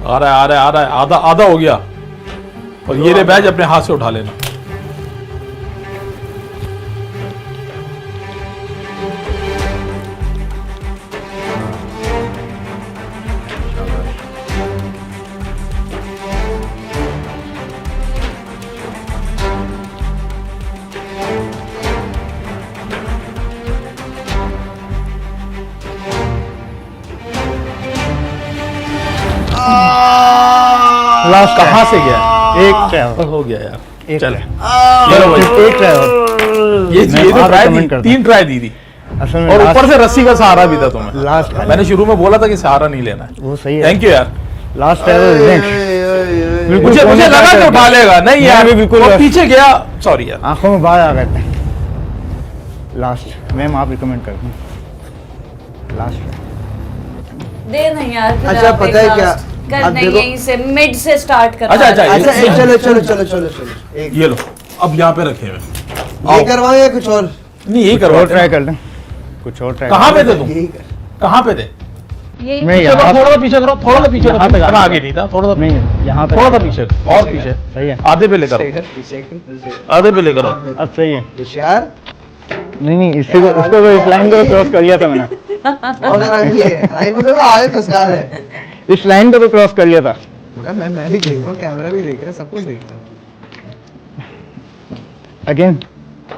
आ रहा है, आधा आधा हो गया। और ये रे बैच अपने हाथ से उठा लेना। लास्ट कहाँ से गया? एक ट्राई हो गया यार, एक चल। try। चलो भाई, एक ट्राई और ये मैं तो वहाँ ट्राई recommend दी, करता 3 ट्राई दी थी। असल में और ऊपर लास्ट से रस्सी का सहारा भी था तुम्हें। लास्ट मैंने शुरू में बोला था कि सहारा नहीं लेना है। वो सही है। थैंक यू यार। लास्ट ट्राई मुझे लगा कि उठा लेगा, नहीं यार, बिल्कुल वो पीछे गया। सॉरी यार। आंखों में बाहर आ गए थे। लास्ट मैम आप रिकमेंड करते हैं लास्ट? दे नहीं यार, फिर अच्छा, आप पता है एक क्या? last कर अब नहीं, देखो- यहीं से मिड से स्टार्ट कर। अच्छा, अच्छा चलो चलो चलो चलो चलो एक ये लो, अब यहाँ पे रखे हुए। ये करवाओ या कुछ और? नहीं, यही कुछ और करवा ट्राई कर लें, कुछ और ट्राई। कहाँ पे थे तुम? यही कर। कहाँ पे थे? यही मैं चलो यहाँ थोड़ा सा पीछे करो, थोड़ा सा पीछे यहाँ करो। तक इतना आगे नहीं था, थोड़ा सा नहीं यहाँ पे थोड़ा सा पीछे, और पीछे। सही है। आधे पे लेकर आधे पे लेकर आओ। अब सही है। होशियार। नहीं इससे उसको तो इस लाइन को क्रॉस कर लिया था मैंने। और आई मतलब आए फंसा है। इस लाइन को तो क्रॉस कर लिया था। मैं भी देख रहा हूँ, कैमरा भी देख रहा है, सब कुछ देख रहा हूँ। अगेन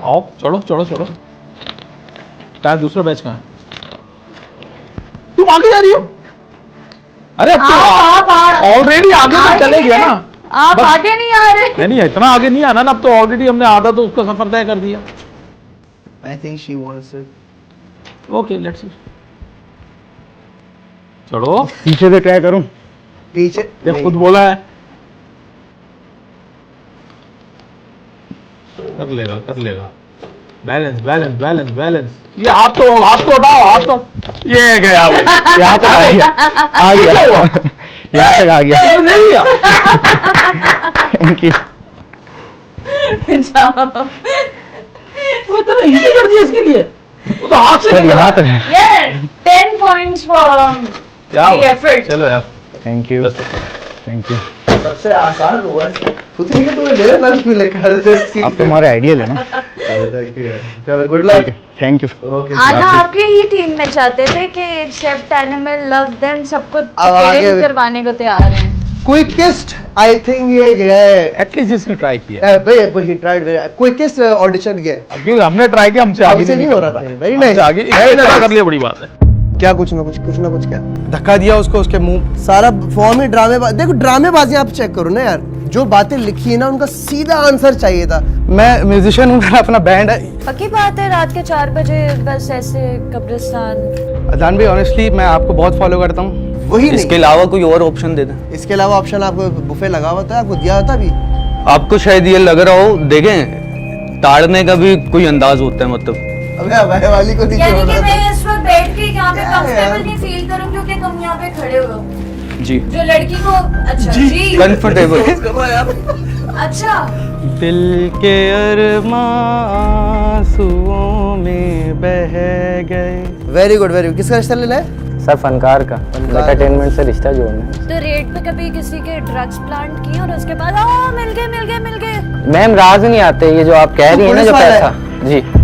आओ, चढ़ो चढ़ो चढ़ो। टायर दूसरा बैच कहाँ है? तुम आगे जा रही हो? अरे आप ऑलरेडी आगे तो चले गया ना। आप आगे नहीं आ रहे। नहीं, इतना आगे नहीं आना ना, अब तो ऑलरेडी हमने आधा तो उसका सफर तय कर दिया। I think she wants it. Okay, let's see. चढ़ो। पीछे से ट्राई करूं? पीछे ये खुद बोला है। कर लेगा। Balance balance balance balance. ये हाथ तो हटाओ, हाथ तो। ये गया वो। यहाँ तक आ गया, यहाँ तक आ गया। नहीं गया। Thank you. वो तो नहीं कर दिया इसके लिए। वो तो हाथ से सर यहाँ तक है। Yes, 10 points for the effort. चलो यार। Thank you, thank you. सबसे आसान हुआ है। खुद ही तो मेरे नाम क्यों लिखा है? आप तो हमारे आइडियल है ना। चलो गुड लक। Thank you. आधा आपके ही टीम में चाहते थे कि शेफ एनिमल लव देम सबको आगे- ट्रेन करवाने को तैयार हैं। क्विकेस्ट आई थिंक ये गया है। एटलीस्ट जिसने ट्राई किया। भाई ही ट्राइड क्विकेस्ट ऑडिशन गया। क्योंकि हमने ट्राई किया, हमसे आगे हमसे नहीं हो रहा था। Very nice. आगे कर लिया, बड़ी बात है। क्या कुछ ना कुछ क्या धक्का दिया उसको, उसके मुंह सारा फॉर्म ही देखो ड्रामेबाजी आप चेक करो ना यार, जो बातें लिखी है ना उनका सीधा आंसर चाहिए था। मैं म्यूजिशियन हूँ, मेरा अपना बैंड है। पक्की बात है, रात के 4 बजे बस ऐसे कब्रिस्तान। अजान भाई ऑनेस्टली मैं आपको बहुत फॉलो करता हूँ। वही इसके नहीं। अलावा कोई और ऑप्शन दे दें। इसके अलावा ऑप्शन आपको बुफे लगा हुआ था, आपको दिया होता अभी। आपको शायद ये लग रहा हो, देखें ताड़ने का भी कोई अंदाज होता है, मतलब अबे हवाई वाली को नहीं यानी छोड़ कि रहा मैं इस वक्त बैठ के यहाँ पे क्या है यार? कंफर्टेबल नहीं फील करूँ क्योंकि तुम यहाँ पे खड़े हो जी जो लड़की को। अच्छा जी कंफर्टेबल। अच्छा दिल के अरमां आंसुओं में बह गए। Very good very good. किसका रिश्ता लेना है? सर फनकार का, एंटरटेनमेंट से रिश्ता जोड़ना है। तो रेट पे कभी किसी के ड्रग्स प्लांट किए और उसके बाद ओ मिल गए। मैम राज नहीं आते, ये जो आप कह रही है ना, जो पुलिस वाला है? पैसा जी